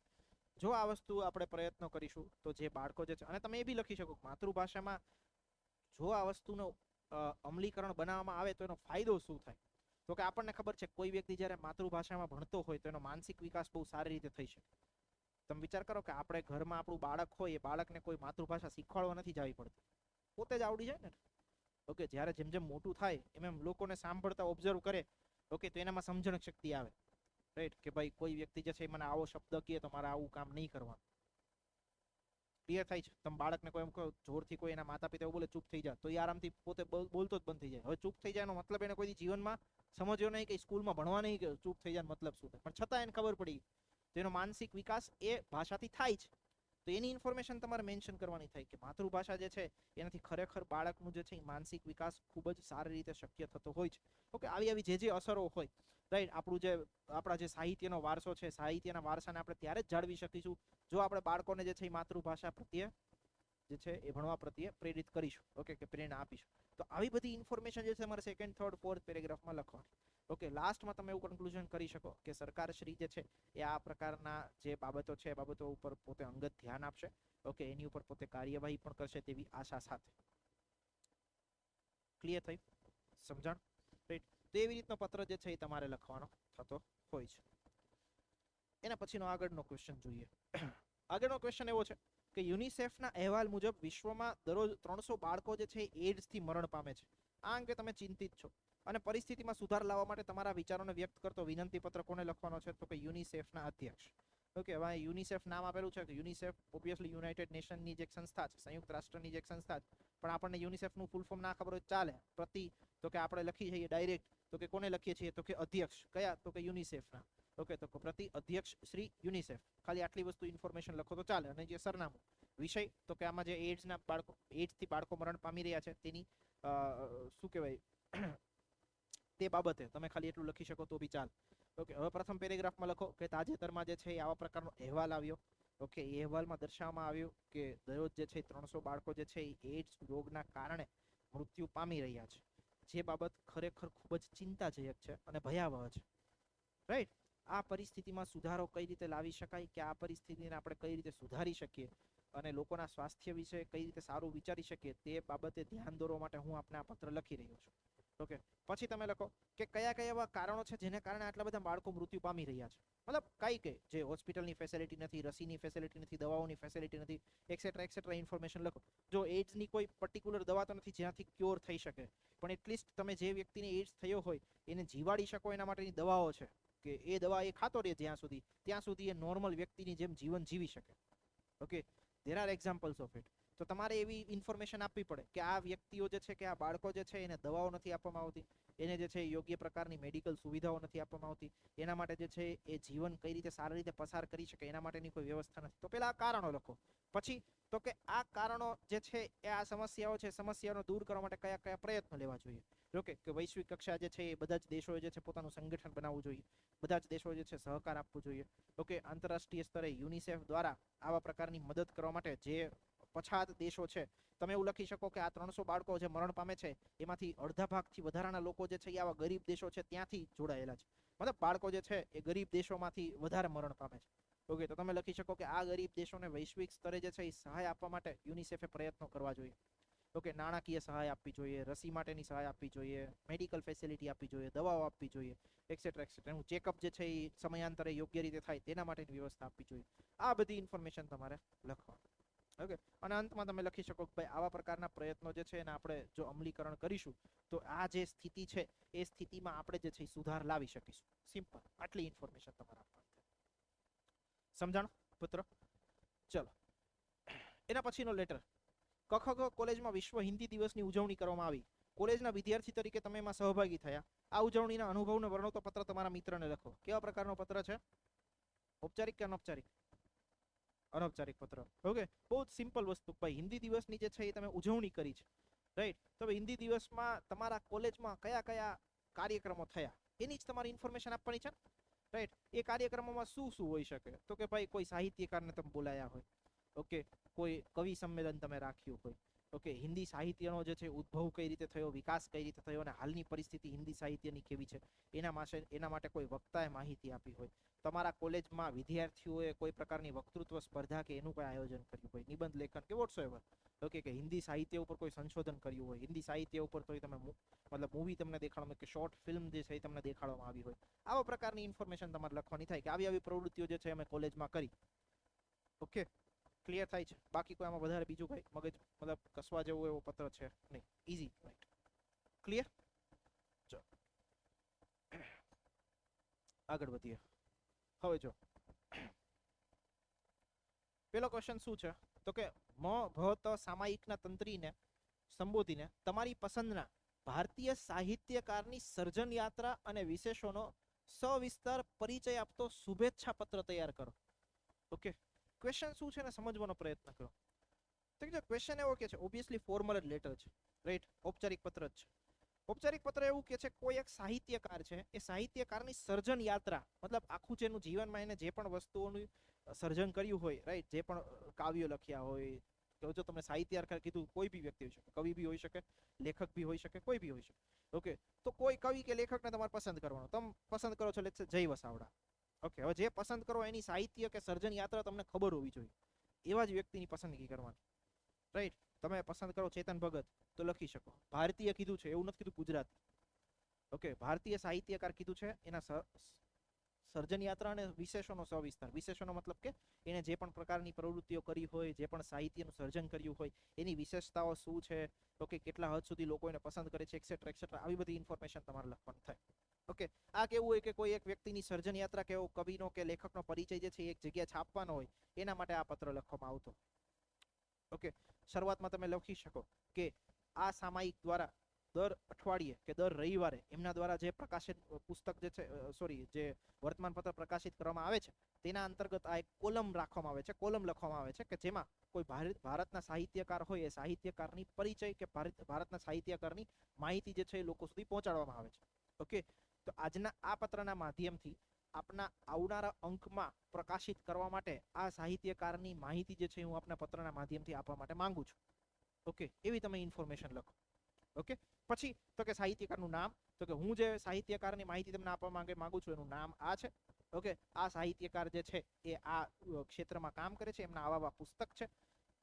જો આ વસ્તુ આપણે પ્રયત્નો કરીશું તો જે બાળકો જે છે, અને તમે એ બી લખી શકો માતૃભાષામાં જો આ વસ્તુનો અમલીકરણ બનાવવામાં આવે તો એનો ફાયદો શું થાય? તો કે આપણને ખબર છે કોઈ વ્યક્તિ જ્યારે માતૃભાષામાં ભણતો હોય તો એનો માનસિક વિકાસ બહુ સારી રીતે થઈ શકે. તમે વિચાર કરો કે આપણે ઘરમાં આપણું બાળક હોય એ બાળકને કોઈ માતૃભાષા શીખવાડવા નથી જવી પડતી, પોતે જ આવડી જાય ને. ઓકે, જ્યારે જેમ જેમ મોટું થાય એમ લોકોને સાંભળતા ઓબ્ઝર્વ કરે ઓકે તો એનામાં સમજણ શક્તિ આવે. રાઈટ, કે ભાઈ કોઈ વ્યક્તિ જે છે મને આવો શબ્દ કહે તો મારે આવું કામ નહીં કરવાનું. ક્લિયર થાય છે? તમે બાળકને કોઈ એમ કહો જોરથી કોઈ એના માતા પિતા બોલે ચૂપ થઈ જાય તો એ આરામથી પોતે બોલતો જ બંધ થઈ જાય. હવે ચૂપ થઈ જાય એનો મતલબ એને કોઈ જીવનમાં સમજ્યો નહીં કે સ્કૂલમાં ભણવા નહીં કે ચૂપ થઈ જાય મતલબ શું થાય, પણ છતાં એને ખબર પડી તેનો માનસિક વિકાસ એ ભાષાથી થાય છે. તો એની ઇન્ફોર્મેશન તમારે મેન્શન કરવાની થાય કે માતૃભાષા જે છે એનાથી ખરેખર બાળકનું જે છે માનસિક વિકાસ ખૂબ જ સારી રીતે શક્ય થતો હોય છે. ઓકે, આવી જે અસરો હોય રાઈટ, આપણા જે સાહિત્યનો વારસો છે સાહિત્યના વારસાને આપણે ત્યારે જ જાળવી શકીશું જો આપણે બાળકોને જે છે એ માતૃભાષા પ્રત્યે જે છે એ ભણવા પ્રત્યે પ્રેરિત કરીશું. ઓકે, કે પ્રેરણા આપીશું. તો આવી બધી ઇન્ફોર્મેશન જે છે તમારે સેકન્ડ, થર્ડ, ફોર્થ પેરેગ્રાફમાં લખવાની. ઓકે, લાસ્ટમાં તમે એવું કન્ક્લુઝન કરી શકો કે સરકાર શ્રી જે છે એ આ પ્રકારના જે બાબતો છે એ બાબતો ઉપર પોતે અંગત ધ્યાન આપશે. ઓકે, એની ઉપર પોતે કાર્યવાહી પણ કરશે તેવી આશા સાથે. ક્લિયર થયું? સમજણ? રાઈટ, તો એવી રીતનો પત્ર જે છે એ તમારે લખવાનો થતો હોય છે. એના પછીનો આગળનો ક્વેશ્ચન જોઈએ. આગળનો ક્વેશ્ચન એવો છે કે યુનિસેફના અહેવાલ મુજબ વિશ્વમાં દરરોજ 300 બાળકો જે છે એડ્સથી મરણ પામે છે. આ અંગે તમે ચિંતિત છો અને પરિસ્થિતિમાં સુધાર લાવવા માટે તમારા વિચારોને વ્યક્ત કરતો વિનંતી પત્ર કોને લખવાનો છે? તો કે યુનિસેફના અધ્યક્ષ. ઓકે, હવે યુનિસેફ નામ આપેલું છે કે યુનિસેફ ઓબ્વિયસલી યુનાઇટેડ નેશનની જે એક સંસ્થા છે, સંયુક્ત રાષ્ટ્રની જે એક સંસ્થા છે, પણ આપણને યુનિસેફનું ફૂલ ફોર્મ ના ખબર હોય ચાલે. તો કે આપણે લખી જઈએ ડાયરેક્ટ તો કે કોને લખીએ છીએ? તો કે અધ્યક્ષ. કયા? તો કે યુનિસેફના. ઓકે, તો પ્રતિ અધ્યક્ષ શ્રી યુનિસેફ. ખાલી આટલી વસ્તુ ઇન્ફોર્મેશન લખો તો ચાલે. અને જે સરનામું, વિષય તો કે આમાં જે એડ્સથી બાળકો મરણ પામી રહ્યા છે તેની શું કહેવાય તે બાબતે તમે ખાલી એટલું લખી શકો તો બી ચાલે. ઓકે, હવે પ્રથમ પેરેગ્રાફમાં લખો કે તાજેતરમાં જે છે આવા પ્રકારનો અહેવાલ આવ્યો. ઓકે, એ અહેવાલમાં દર્શાવવામાં આવ્યું કે દરરોજ જે છે 300 બાળકો જે છે એ એડ્સ રોગના કારણે મૃત્યુ પામી રહ્યા છે, જે બાબત ખરેખર ખૂબ જ ચિંતાજનક છે અને ભયાવહ છે. રાઈટ, આ પરિસ્થિતિમાં સુધારો કઈ રીતે લાવી શકાય, કે આ પરિસ્થિતિને આપણે કઈ રીતે સુધારી શકીએ અને લોકોના સ્વાસ્થ્ય વિશે કઈ રીતે સારું વિચારી શકીએ તે બાબતે ધ્યાન દોરવા માટે હું આપને આ પત્ર લખી રહ્યો છું. ઓકે, પછી તમે લખો કે કયા કયા એવા કારણો છે જેને કારણે આટલા બધા બાળકો મૃત્યુ પામી રહ્યા છે. મતલબ કઈ જે હોસ્પિટલની ફેસિલિટી નથી, રસીની ફેસિલિટી નથી, દવાઓની ફેસિલિટી નથી, એક્સેટ્રા ઇન્ફોર્મેશન લખો. જો એડ્સની કોઈ પર્ટિક્યુલર દવા તો નથી જેનાથી ક્યોર થઈ શકે, પણ એટલીસ્ટ તમે જે વ્યક્તિને એડ્સ થયો હોય એને જીવાડી શકો એના માટેની દવાઓ છે કે એ દવા એ ખાતો રહે ત્યાં સુધી એ નોર્મલ વ્યક્તિની જેમ જીવન જીવી શકે. Okay, there are examples of it. તો તમારે એવી ઇન્ફોર્મેશન આપવી પડે કે આ વ્યક્તિઓ જે છે કે આ બાળકો જે છે એને દવાઓ નથી આપવામાં આવતી, એને જે છે યોગ્ય પ્રકારની મેડિકલ સુવિધાઓ નથી આપવામાં આવતી, એના માટે જે છે એ જીવન કઈ રીતે સારી રીતે પસાર કરી શકે એના માટેની કોઈ વ્યવસ્થા નથી. તો પહેલા આ કારણો લખો. પછી તો કે આ કારણો જે છે એ આ સમસ્યાઓનો દૂર કરવા માટે કયા કયા પ્રયત્નો લેવા જોઈએ. ઓકે, કે વૈશ્વિક કક્ષા જે છે એ બધા જ દેશોએ જે છે પોતાનું સંગઠન બનાવવું જોઈએ, બધા જ દેશો જે છે સહકાર આપવો જોઈએ. ઓકે, આંતરરાષ્ટ્રીય સ્તરે યુનિસેફ દ્વારા આવા પ્રકારની મદદ કરવા માટે જે પછાત દેશો છે, તમે એવું લખી શકો કે આ 300 બાળકો જે મરણ પામે છે એમાંથી અડધા ભાગથી વધારાના લોકો જે છે એ આવા ગરીબ દેશો છે ત્યાંથી જોડાયેલા છે, મતલબ બાળકો જે છે એ ગરીબ દેશોમાંથી વધારે મરણ પામે છે. ઓકે, તો તમે લખી શકો કે આ ગરીબ દેશોને વૈશ્વિક સ્તરે જે છે એ સહાય આપવા માટે યુનિસેફે પ્રયત્નો કરવા જોઈએ. ઓકે, નાણાકીય સહાય આપવી જોઈએ, રસી માટેની સહાય આપવી જોઈએ, મેડિકલ ફેસિલિટી આપવી જોઈએ, દવાઓ આપવી જોઈએ, એક્સેટ્રા એક્સેટ્રા. એનું ચેકઅપ જે છે એ સમયાંતરે યોગ્ય રીતે થાય તેના માટેની વ્યવસ્થા આપવી જોઈએ. આ બધી ઇન્ફોર્મેશન તમારે લખવાની. ઓકે, અને અંતમાં તમે લખી શકો કે ભાઈ આવા પ્રકારના પ્રયત્નો જે છે એને આપણે જો અમલીકરણ કરીશું તો આ જે સ્થિતિ છે એ સ્થિતિમાં આપણે જે છે સુધાર લાવી શકીશું. સિમ્પલ, આટલી ઇન્ફોર્મેશન તમારે આપવાની. સમજાણું પુત્ર? ચલો, એના પછીનો લેટર. કખગ કોલેજમાં વિશ્વ હિન્દી દિવસની ઉજવણી કરવામાં આવી. કોલેજના વિદ્યાર્થી તરીકે તમે એમાં સહભાગી થયા. આ ઉજવણીના અનુભવને વર્ણવતો પત્ર તમારા મિત્રને લખો. કેવા પ્રકારનો પત્ર છે? ઔપચારિક કે અનૌપચારિક? અનૌપચારિક પત્ર. ઓકે, બહુ જ સિમ્પલ વસ્તુ. ભાઈ હિન્દી દિવસની જે છે એ તમે ઉજવણી કરી છે, રાઈટ? તો હિન્દી દિવસમાં તમારા કોલેજમાં કયા કયા કાર્યક્રમો થયા એની જ તમારી ઇન્ફોર્મેશન આપવાની છે, રાઈટ? એ કાર્યક્રમોમાં શું શું હોઈ શકે? તો કે ભાઈ કોઈ સાહિત્યકારને તમે બોલાયા હોય, ઓકે, કોઈ કવિ સંમેલન તમે રાખ્યું હોય, ઓકે, હિન્દી સાહિત્યનો જે છે ઉદ્ભવ કઈ રીતે થયો, વિકાસ કઈ રીતે થયો અને હાલની પરિસ્થિતિ હિન્દી સાહિત્યની કેવી છે એના માટે કોઈ વક્તાએ માહિતી આપી હોય, તમારા કોલેજમાં વિદ્યાર્થીઓએ કોઈ પ્રકારની વક્તૃત્વ સ્પર્ધા કે એનું કોઈ આયોજન કર્યું હોય, નિબંધ લેખન કે વોટસોએવર, ઓકે, કે હિન્દી સાહિત્ય ઉપર કોઈ સંશોધન કર્યું હોય, હિન્દી સાહિત્ય ઉપર તો તમે મતલબ મૂવી તમને દેખાડવામાં કે શોર્ટ ફિલ્મ જે છે એ તમને દેખાડવામાં આવી હોય, આવા પ્રકારની ઇન્ફોર્મેશન તમારે લખવાની થાય કે આવી પ્રવૃત્તિઓ જે છે અમે કોલેજમાં કરી. ઓકે, ક્લિયર થાય છે? બાકી કોઈ આમાં વધારે બીજું કઈ મગજ મતલબ કસવા જેવું એવો પત્ર છે નહીં. Easy, right? ક્લિયર? ચલો આગળ વધીએ. હવે જો પેલો ક્વેશ્ચન શું છે તો કે ભવત સામાયિકના તંત્રીને સંબોધીને તમારી પસંદના ભારતીય સાહિત્યકારની સર્જન યાત્રા અને વિશેષોનો સવિસ્તાર પરિચય આપતો શુભેચ્છા પત્ર તૈયાર કરો. ઓકે, ક્વેશ્ચન શું છે ને સમજવાનો પ્રયત્ન કરો. તો કે ક્વેશ્ચન એવો કે છે, ઓબ્વિયસલી ફોર્મલ જ લેટર છે, રાઈટ? ઔપચારિક પત્ર જ છે. ઔપચારિક પત્ર એવું કે છે કોઈ એક સાહિત્યકાર છે એ સાહિત્યકારની સર્જન યાત્રા, મતલબ આખું જેનું જીવનમાં એને જે પણ વસ્તુઓનું સર્જન કર્યું હોય, રાઈટ? જે પણ કાવ્યો લખ્યા હોય, તો જો તમને સાહિત્યકાર કીધું કોઈ બી વ્યક્તિ હોઈ શકે, કવિ બી હોઈ શકે, લેખક બી હોઈ શકે, કોઈ બી હોઈ શકે. ઓકે, તો કોઈ કવિ કે લેખકને તમારે પસંદ કરવાનો. તમે પસંદ કરો છો લેટ્સ સે જય વસાવડા. ઓકે, હવે જે પસંદ કરો એની સાહિત્ય કે સર્જન યાત્રા તમને ખબર હોવી જોઈએ, એવા જ વ્યક્તિની પસંદગી કરવાની, રાઈટ? તમે પસંદ કરો ચેતન ભગત તો લખી શકો. ભારતીય કીધું છે એવું નથી કીધું ગુજરાતી. ઓકે, ભારતીય સાહિત્યકાર કીધું છે, એના સર્જન યાત્રા અને વિશેષોનો સવિસ્તાર. વિશેષોનો મતલબ કે એને જે પણ પ્રકારની પ્રવૃત્તિઓ કરી હોય, જે પણ સાહિત્યનું સર્જન કર્યું હોય એની વિશેષતાઓ શું છે, ઓકે, કેટલા હદ સુધી લોકો એને પસંદ કરે છે, એક્સેટ્રા એક્સેટ્રા. આવી બધી ઇન્ફોર્મેશન તમારે લખવાની થાય. ઓકે, આ કેવું હોય કે કોઈ એક વ્યક્તિની સર્જન યાત્રા કે કવિનો કે લેખકનો પરિચય જે છે એક જગ્યાએ છાપવાનો હોય એના માટે આ પત્ર લખવામાં આવતો. ઓકે, શરૂઆતમાં તમે લખી શકો કે આ સામાયિક દ્વારા દર અઠવાડિયે કે દર રવિવારે એમના દ્વારા જે પ્રકાશિત પુસ્તક જે છે, સોરી, જે વર્તમાનપત્ર પ્રકાશિત કરવામાં આવે છે તેના અંતર્ગત આ એક કોલમ રાખવામાં આવે છે, કોલમ લખવામાં આવે છે કે જેમાં કોઈ ભારતના સાહિત્યકાર હોય એ સાહિત્યકારની પરિચય કે ભારતના સાહિત્યકારની માહિતી જે છે એ લોકો સુધી પહોંચાડવામાં આવે છે. ઓકે, તો આજના આ પત્રના માધ્યમથી આપના આવનારા અંકમાં પ્રકાશિત કરવા માટે આ સાહિત્યકારની માહિતી જે છે હું આપના પત્રના માધ્યમથી આપવા માટે માંગુ છું. ઓકે, એવી તમે ઇન્ફોર્મેશન લખો. ઓકે, પછી તો કે સાહિત્યકારનું નામ, તો કે હું જે સાહિત્યકારની માહિતી તમને આપવા માંગુ છું એનું નામ આ છે. ઓકે, આ સાહિત્યકાર જે છે એ આ ક્ષેત્રમાં કામ કરે છે, એમના આવા પુસ્તક છે.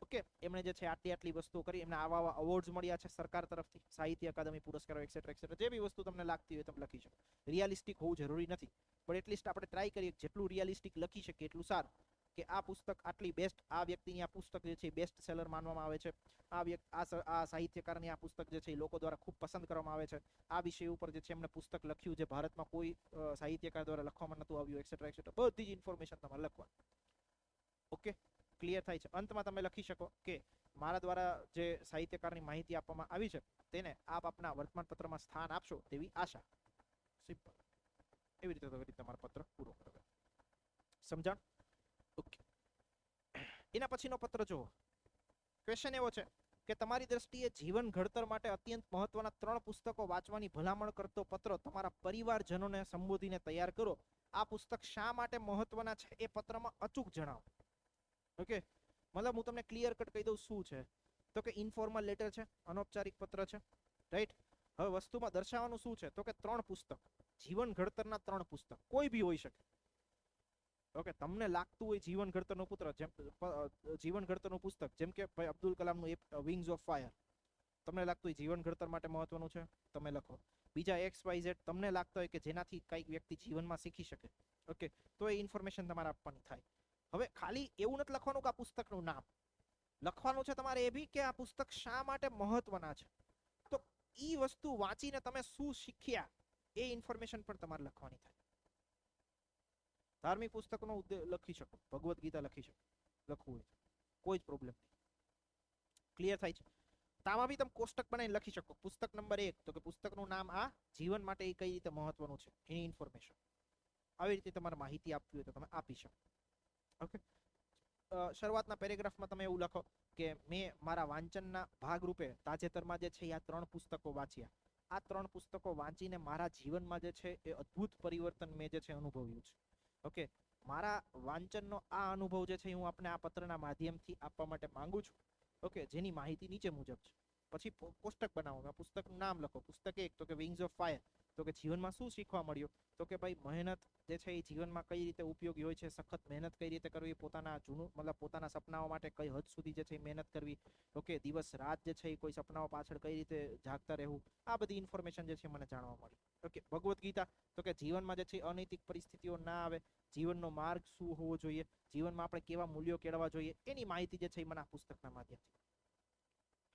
ઓકે, એમણે જે છે આટલી વસ્તુઓ કરી, એમના આવા અવોર્ડ્સ મળ્યા છે સરકાર તરફથી, સાહિત્ય અકાદમી પુરસ્કારો, એક્સેટ્રા એક્સેટ્રા. જે બી વસ્તુ તમને લાગતી હોય તમે લખી શકો. રિયાલિસ્ટિક હોવું જરૂરી નથી, પણ એટલીસ્ટ આપણે ટ્રાય કરીએ જેટલું રિયાલિસ્ટિક લખી શકીએ એટલું સારું. કે આ પુસ્તક આટલી બેસ્ટ, આ વ્યક્તિની આ પુસ્તક જે છે બેસ્ટ સેલર માનવામાં આવે છે, આ સાહિત્યકારની આ પુસ્તક જે છે એ લોકો દ્વારા ખૂબ પસંદ કરવામાં આવે છે, આ વિષય ઉપર જે છે એમણે પુસ્તક લખ્યું જે ભારતમાં કોઈ સાહિત્યકાર દ્વારા લખવામાં નહોતું આવ્યું, એક્સેટ્રા એક્સેટ્રા. બધી જ ઇન્ફોર્મેશન તમારે લખવાની. ઓકે, ક્લિયર થાય છે? અંતમાં તમે લખી શકો કે મારા દ્વારા જે સાહિત્યકારની માહિતી આપવામાં આવી છે તેને આપ આપના વર્તમાનપત્રમાં સ્થાન આપશો તેવી આશા. સિમ્પલ. એવી રીતે તમારો પત્ર પૂરો કરો. સમજાણ? ઓકે, એના પછીનો પત્ર જુઓ. ક્વેશ્ચન એવો છે કે તમારી દ્રષ્ટિએ જીવન ઘડતર માટે અત્યંત મહત્વના 3 પુસ્તકો વાંચવાની ભલામણ કરતો પત્ર તમારા પરિવારજનોને સંબોધીને તૈયાર કરો. આ પુસ્તક શા માટે મહત્વના છે એ પત્રમાં અચૂક જણાવો. ઓકે, મતલબ હું તમને ક્લિયર કટ કહી દઉં શું છે, તો કે ઇન્ફોર્મલ લેટર છે, અનૌપચારિક પત્ર છે, રાઈટ. હવે વસ્તુમાં દર્શાવવાનું શું છે, તો કે 3 પુસ્તક, જીવન ઘડતરના 3 પુસ્તક, કોઈ બી હોઈ શકે. ઓકે, તમને લાગતું હોય જીવન ઘડતરનું પુત્ર જેમ જીવન ઘડતરનું પુસ્તક, જેમ કે ભાઈ અબ્દુલ કલામનું વિંગ્સ ઓફ ફાયર, તમને લાગતું હોય જીવન ઘડતર માટે મહત્વનું છે, તમે લખો. બીજા XYZ તમને લાગતા હોય કે જેનાથી કઈક વ્યક્તિ જીવનમાં શીખી શકે, ઓકે, તો એ ઇન્ફોર્મેશન તમારે આપવાની થાય. હવે ખાલી એવું નથી લખવાનું કે આ પુસ્તકનું નામ, લખવાનું છે તમારે એ બી કે આ પુસ્તક શા માટે મહત્વના છે, તો ઈ વસ્તુ વાંચીને તમે શું શીખ્યા એ ઇન્ફોર્મેશન પણ તમારે લખવાની થાય. ધાર્મિક પુસ્તકનો લખી શકો, ભગવદ્ ગીતા લખી શકો, લખવું હોય કોઈ જ પ્રોબ્લેમ નહીં. ક્લિયર થાય છે? તામાં બી તમે કોષ્ટક બનાવીને લખી શકો. પુસ્તક નંબર 1 તો કે પુસ્તકનું નામ આ, જીવન માટે એ કઈ રીતે મહત્વનું છે એની ઇન્ફોર્મેશન. આવી રીતે તમારે માહિતી આપવી હોય તો તમે આપી શકો. ઓકે, શરૂઆતના પેરેગ્રાફમાં તમે એવું લખો કે મેં મારા વાંચનના ભાગરૂપે તાજેતરમાં જે છે આ 3 પુસ્તકો વાંચ્યા. આ 3 પુસ્તકો વાંચીને મારા જીવનમાં જે છે એ અદ્ભુત પરિવર્તન મેં જે છે અનુભવ્યું છે. ઓકે, મારા વાંચનનો આ અનુભવ જે છે હું આપને આ પત્રના માધ્યમથી આપવા માટે માંગુ છું. ઓકે, જેની માહિતી નીચે મુજબ છે. પછી કોષ્ટક બનાવો, પુસ્તકનું નામ લખો. પુસ્તક 1 તો કે વિંગ્સ ઓફ ફાયર, તો કે જીવનમાં શું શીખવા મળ્યું, તો કે ભાઈ મહેનત જે છે એ જીવનમાં કઈ રીતે ઉપયોગી હોય છે, સખત મહેનત કઈ રીતે કરવી, પોતાના પોતાના સપનાઓ માટે કઈ હદ સુધી જે છે મહેનત કરવી. ઓકે, દિવસ રાત જે છે કોઈ સપનાઓ પાછળ કઈ રીતે જાગતા રહેવું, આ બધી ઇન્ફોર્મેશન જે છે મને જાણવા મળી. ઓકે, ભગવદ્ ગીતા તો કે જીવનમાં જે છે અનૈતિક પરિસ્થિતિઓ ના આવે, જીવનનો માર્ગ શું હોવો જોઈએ, જીવનમાં આપણે કેવા મૂલ્યો કેળવવા જોઈએ, એની માહિતી જે છે એ મને આ પુસ્તકના માધ્યમથી.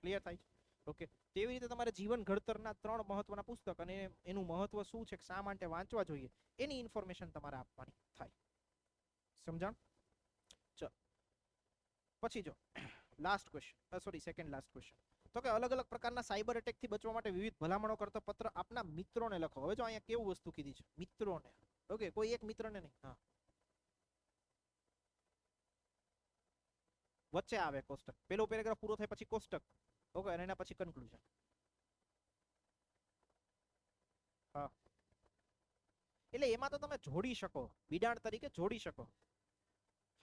ક્લિયર થાય છે? ઓકે, તેવી રીતે તમારે જીવન ઘડતરના 3 મહત્વના પુસ્તક અને એનું મહત્વ શું છે, શા માટે વાંચવા જોઈએ, એની ઇન્ફોર્મેશન તમારે આપવાની થાય. સમજાણ? ચલો પછી જો last question, sorry second last question, તો કે અલગ અલગ પ્રકારના સાયબર એટેક થી બચવા માટે વિવિધ ભલામણો કરતો પત્ર આપના મિત્રોને લખો. હવે જો અહીંયા કેવું વસ્તુ કીધી છે, મિત્રોને. ઓકે, કોઈ એક મિત્રને નહીં, હા, વચ્ચે આવે કોષ્ટક. પેલો પેરેગ્રાફ પૂરો થાય પછી કોષ્ટક. ઓકે, અને એના પછી કન્ક્લુઝન. હા, એટલે એમાં તો તમે જોડી શકો, બિડાણ તરીકે જોડી શકો.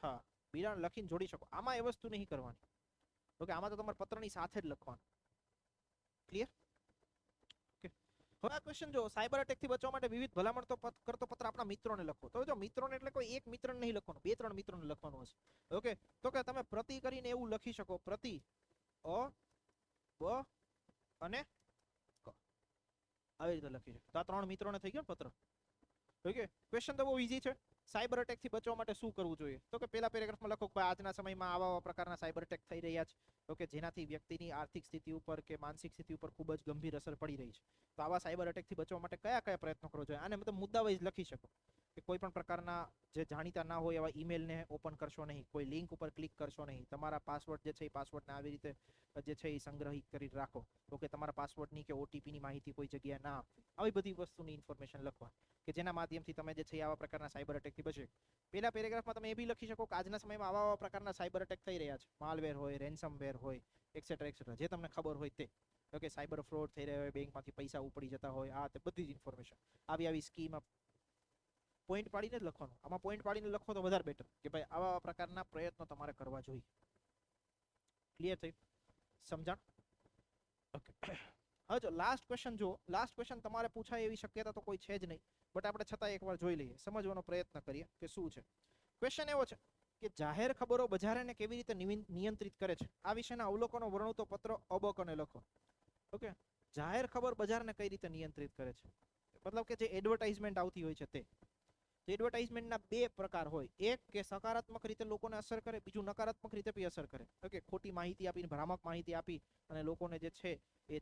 હા, બિડાણ લખીને જોડી શકો. આમાં એ વસ્તુ નહીં કરવાની. ઓકે, આમાં તો તમારે પત્રની સાથે જ લખવાનું. ક્લિયર? ઓકે, હવે આ ક્વેશ્ચન જો, સાયબર અટેક થી બચવા માટે વિવિધ ભલામણ તો કરતો પત્ર આપણા મિત્રોને લખો. તો જો મિત્રોને એટલે કોઈ એક મિત્રને નહીં લખવાનું, 2-3 મિત્રોને લખવાનું હશે. ઓકે, તો કે તમે પ્રતિ કરીને એવું લખી શકો, પ્રતિ, અ, બ અને ક, આવી રીતે લખી શકો. તો આ 3 મિત્રોને થઈ ગયો પત્ર. ઓકે, ક્વેશ્ચન તો બહુ ઈઝી છે. સાયબર અટેક થી બચવા માટે શું કરવું જોઈએ, તો કે પેલા પેરેગ્રાફમાં લખો કે આજના સમયમાં આવા પ્રકારના સાયબર અટેક થઈ રહ્યા છે. ઓકે, જેનાથી વ્યક્તિની આર્થિક સ્થિતિ ઉપર કે માનસિક સ્થિતિ ઉપર ખૂબ જ ગંભીર અસર પડી રહી છે. તો આવા સાયબર અટેક થી બચવા માટે કયા કયા પ્રયત્નો કરવો જોઈએ, આને મતલબ મુદ્દા વાઇઝ લખી શકો કે કોઈ પણ પ્રકારના જે જાણીતા ના હોય એવા ઈમેલને ઓપન કરશો નહીં, કોઈ લિંક ઉપર ક્લિક કરશો નહીં, તમારા પાસવર્ડ જે છે એ પાસવર્ડને આવી રીતે જે છે એ સંગ્રહિત કરી રાખો. ઓકે, તમારા પાસવર્ડની કે ઓટીપીની માહિતી કોઈ જગ્યાએ ના આપવી. આવી બધી વસ્તુની ઇન્ફોર્મેશન લખવા કે જેના માધ્યમથી તમે જે છે આવા પ્રકારના સાયબર અટેકથી બચો. પેલા પેરેગ્રાફમાં તમે એ બી લખી શકો કે આજના સમયમાં આવા પ્રકારના સાયબર અટેક થઈ રહ્યા છે, માલવેર હોય, રેન્સમવેર હોય, એક્સેટ્રા એક્સેટ્રા, જે તમને ખબર હોય તે. ઓકે, સાયબર ફ્રોડ થઈ રહ્યા હોય, બેંકમાંથી પૈસા ઉપડી જતા હોય, આ તે બધી જ ઇન્ફોર્મેશન આવી સ્કીમ પોઈન્ટ પાડીને જ લખવાનું. આમાં પોઈન્ટ પાડીને લખો તો વધારે બેટર કે ભાઈ આવા પ્રકારના પ્રયત્નો તમારે કરવા જોઈએ. ક્લિયર થયું? સમજાણ? ઓકે, હવે જો લાસ્ટ ક્વેશ્ચન, જો લાસ્ટ ક્વેશ્ચન તમારે પૂછાય એવી શક્યતા તો કોઈ છે જ નહીં, બટ આપણે છતાં એકવાર જોઈ લઈએ, સમજવાનો પ્રયત્ન કરીએ કે શું છે. ક્વેશ્ચન એવો છે કે જાહેર ખબરો બજારને કેવી રીતે નિયંત્રિત કરે છે, આ વિશેના અવલોકનો વર્ણવતો પત્ર અબકને લખો. ઓકે, જાહેર ખબર બજારને કઈ રીતે નિયંત્રિત કરે છે, મતલબ કે જે એડવર્ટાઇઝમેન્ટ આવતી હોય છે તે. તો એડવર્ટાઇઝમેન્ટના 2 પ્રકાર હોય, એક કે સકારાત્મક રીતે લોકોને અસર કરે, બીજું નકારાત્મક રીતે બી અસર કરે. ઓકે, ખોટી માહિતી આપીને, ભ્રામક માહિતી આપી અને લોકોને જે છે એ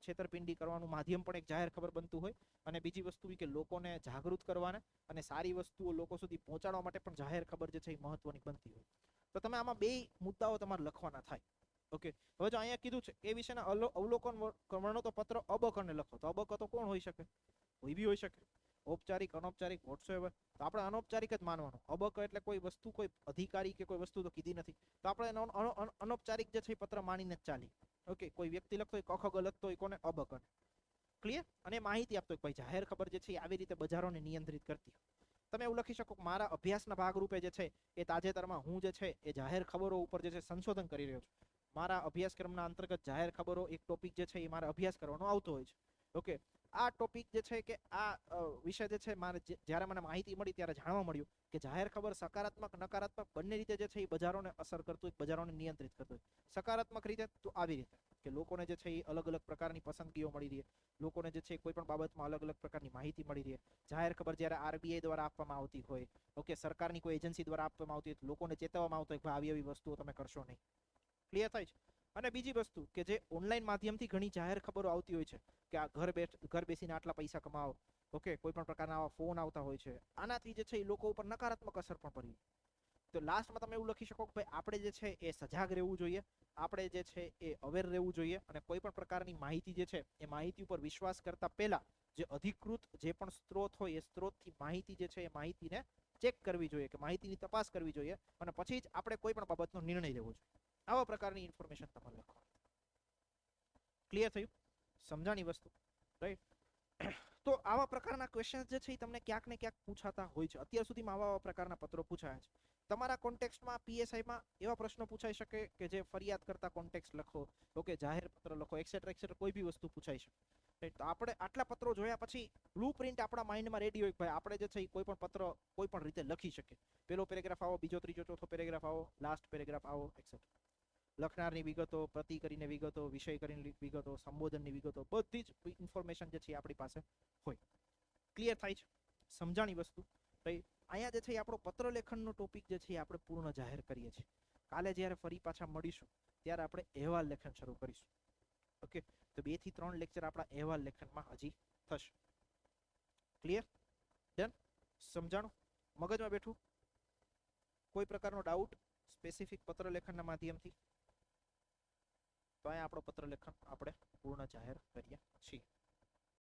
છેતરપિંડી કરવાનું માધ્યમ પણ એક જાહેર ખબર બનતું હોય. અને બીજી વસ્તુ કે લોકોને જાગૃત કરવાના અને સારી વસ્તુઓ લોકો સુધી પહોંચાડવા માટે પણ જાહેર ખબર જે છે એ મહત્વની બનતી હોય. તો તમે આમાં 2 મુદ્દાઓ તમારે લખવાના થાય. ઓકે, હવે જો અહીંયા કીધું છે એ વિશેના અવલોકન વર્ણવતો પત્ર અબકને લખો. તો અબક તો કોણ હોઈ શકે? કોઈ બી હોઈ શકે, ઔપચારિક, અનૌપચારિક, વોટ્સએવર. તો આપણે અનૌપચારિક જ માનવાનું. અબક એટલે કોઈ વસ્તુ, કોઈ અધિકારી કે કોઈ વસ્તુ તો કીધી નથી, તો આપણે અનૌપચારિક જે છે પત્ર માનીને જ ચાલી. ઓકે, કોઈ વ્યક્તિ લખતો હોય, કખ લખતો હોય, કોને? અબકન. ક્લિયર? અને માહિતી આપતો હોય ભાઈ જાહેર ખબર જે છે આવી રીતે બજારોને નિયંત્રિત કરતી. તમે એવું લખી શકો કે મારા અભ્યાસના ભાગરૂપે જે છે એ તાજેતરમાં હું જે છે એ જાહેર ખબરો ઉપર જે છે સંશોધન કરી રહ્યો છું. મારા અભ્યાસક્રમના અંતર્ગત જાહેર ખબરો એક ટોપિક જે છે એ મારે અભ્યાસ કરવાનો આવતો હોય છે. ઓકે, આ ટોપિક જે છે કે આ વિષય જે છે મારે જ્યારે મને માહિતી મળી ત્યારે જાણવા મળ્યું કે જાહેર ખબર સકારાત્મક નકારાત્મક બંને રીતે જે છે એ બજારોને અસર કરતું હોય, બજારોને નિયંત્રિત કરતું હોય. સકારાત્મક રીતે તો આવી રીતે કે લોકોને જે છે એ અલગ અલગ પ્રકારની પસંદગીઓ મળી રહે, લોકોને જે છે કોઈ પણ બાબતમાં અલગ અલગ પ્રકારની માહિતી મળી રહે. જાહેર ખબર જ્યારે આરબીઆઈ દ્વારા આપવામાં આવતી હોય, ઓકે, સરકારની કોઈ એજન્સી દ્વારા આપવામાં આવતી હોય, લોકોને ચેતવવામાં આવતો હોય કે આવી આવી વસ્તુઓ તમે કરશો નહીં. ક્લિયર થાય છે? અને બીજી વસ્તુ કે જે ઓનલાઈન માધ્યમથી ઘણી જાહેર ખબરો આવતી હોય છે કે આ ઘર બેસીને આટલા પૈસા કમાવો, ઓકે, કોઈ પણ પ્રકારના આવા ફોન આવતા હોય છે, આનાથી જે છે એ લોકો ઉપર નકારાત્મક અસર પણ પડી. તો લાસ્ટમાં તમે એવું લખી શકો કે ભાઈ આપણે જે છે એ સજાગ રહેવું જોઈએ, આપણે જે છે એ અવેર રહેવું જોઈએ, અને કોઈ પણ પ્રકારની માહિતી જે છે એ માહિતી ઉપર વિશ્વાસ કરતા પહેલા જે અધિકૃત જે પણ સ્ત્રોત હોય એ સ્ત્રોતથી માહિતી જે છે એ માહિતીને ચેક કરવી જોઈએ, કે માહિતીની તપાસ કરવી જોઈએ, અને પછી જ આપણે કોઈ પણ બાબતનો નિર્ણય લેવો જોઈએ. આવા પ્રકારની ઇન્ફોર્મેશન તમારે લખવાની. ક્લિયર થયું? સમજાણી વસ્તુ, રાઈટ? તો આવા પ્રકારના ક્વેશ્ચન જે છે એ તમને ક્યાંક ને ક્યાંક પૂછાતા હોય છે. અત્યાર સુધીમાં આવા પ્રકારના પત્રો પૂછાયા છે. તમારા કોન્ટેક્સ્ટમાં પીએસઆઈમાં એવા પ્રશ્નો પૂછાઈ શકે કે જે ફરિયાદ કરતા કોન્ટેક્સ્ટ લખો, ઓકે, જાહેર પત્ર લખો, એક્સેટ્રા એક્સેટ્રા, કોઈ બી વસ્તુ પૂછાઈ શકે. તો આપણે આટલા પત્રો જોયા પછી બ્લુ પ્રિન્ટ આપણા માઇન્ડમાં રેડી હોય કે ભાઈ આપણે જે છે એ કોઈ પણ પત્ર કોઈ પણ રીતે લખી શકીએ. પહેલો પેરેગ્રાફ આવો, બીજો ત્રીજો ચોથો પેરેગ્રાફ આવો, લાસ્ટ પેરેગ્રાફ આવો, એક્સેટ્રા. લખનારની વિગતો, પ્રતિ કરીને વિગતો, વિષય કરીને વિગતો, સંબોધનની વિગતો, બધી જ ઇન્ફોર્મેશન જે છે આપણી પાસે હોય. ક્લિયર થાય છે? સમજાણી વસ્તુ, રાઈટ? અહીંયા જે છે આપણો પત્ર લેખનનો ટોપિક જે છે આપણે પૂર્ણ જાહેર કરીએ છીએ. કાલે જ્યારે ફરી પાછા મળીશું ત્યારે આપણે અહેવાલ લેખન શરૂ કરીશું. ઓકે, તો 2 થી 3 લેક્ચર આપણા અહેવાલ લેખનમાં હજી થશે. ક્લિયર? ડન? સમજાણું? મગજમાં બેઠું? કોઈ પ્રકારનો ડાઉટ સ્પેસિફિક પત્ર લેખનના માધ્યમથી? તો અહીંયા આપણો પત્ર લેખન આપણે પૂર્ણ જાહેર કરીએ છીએ.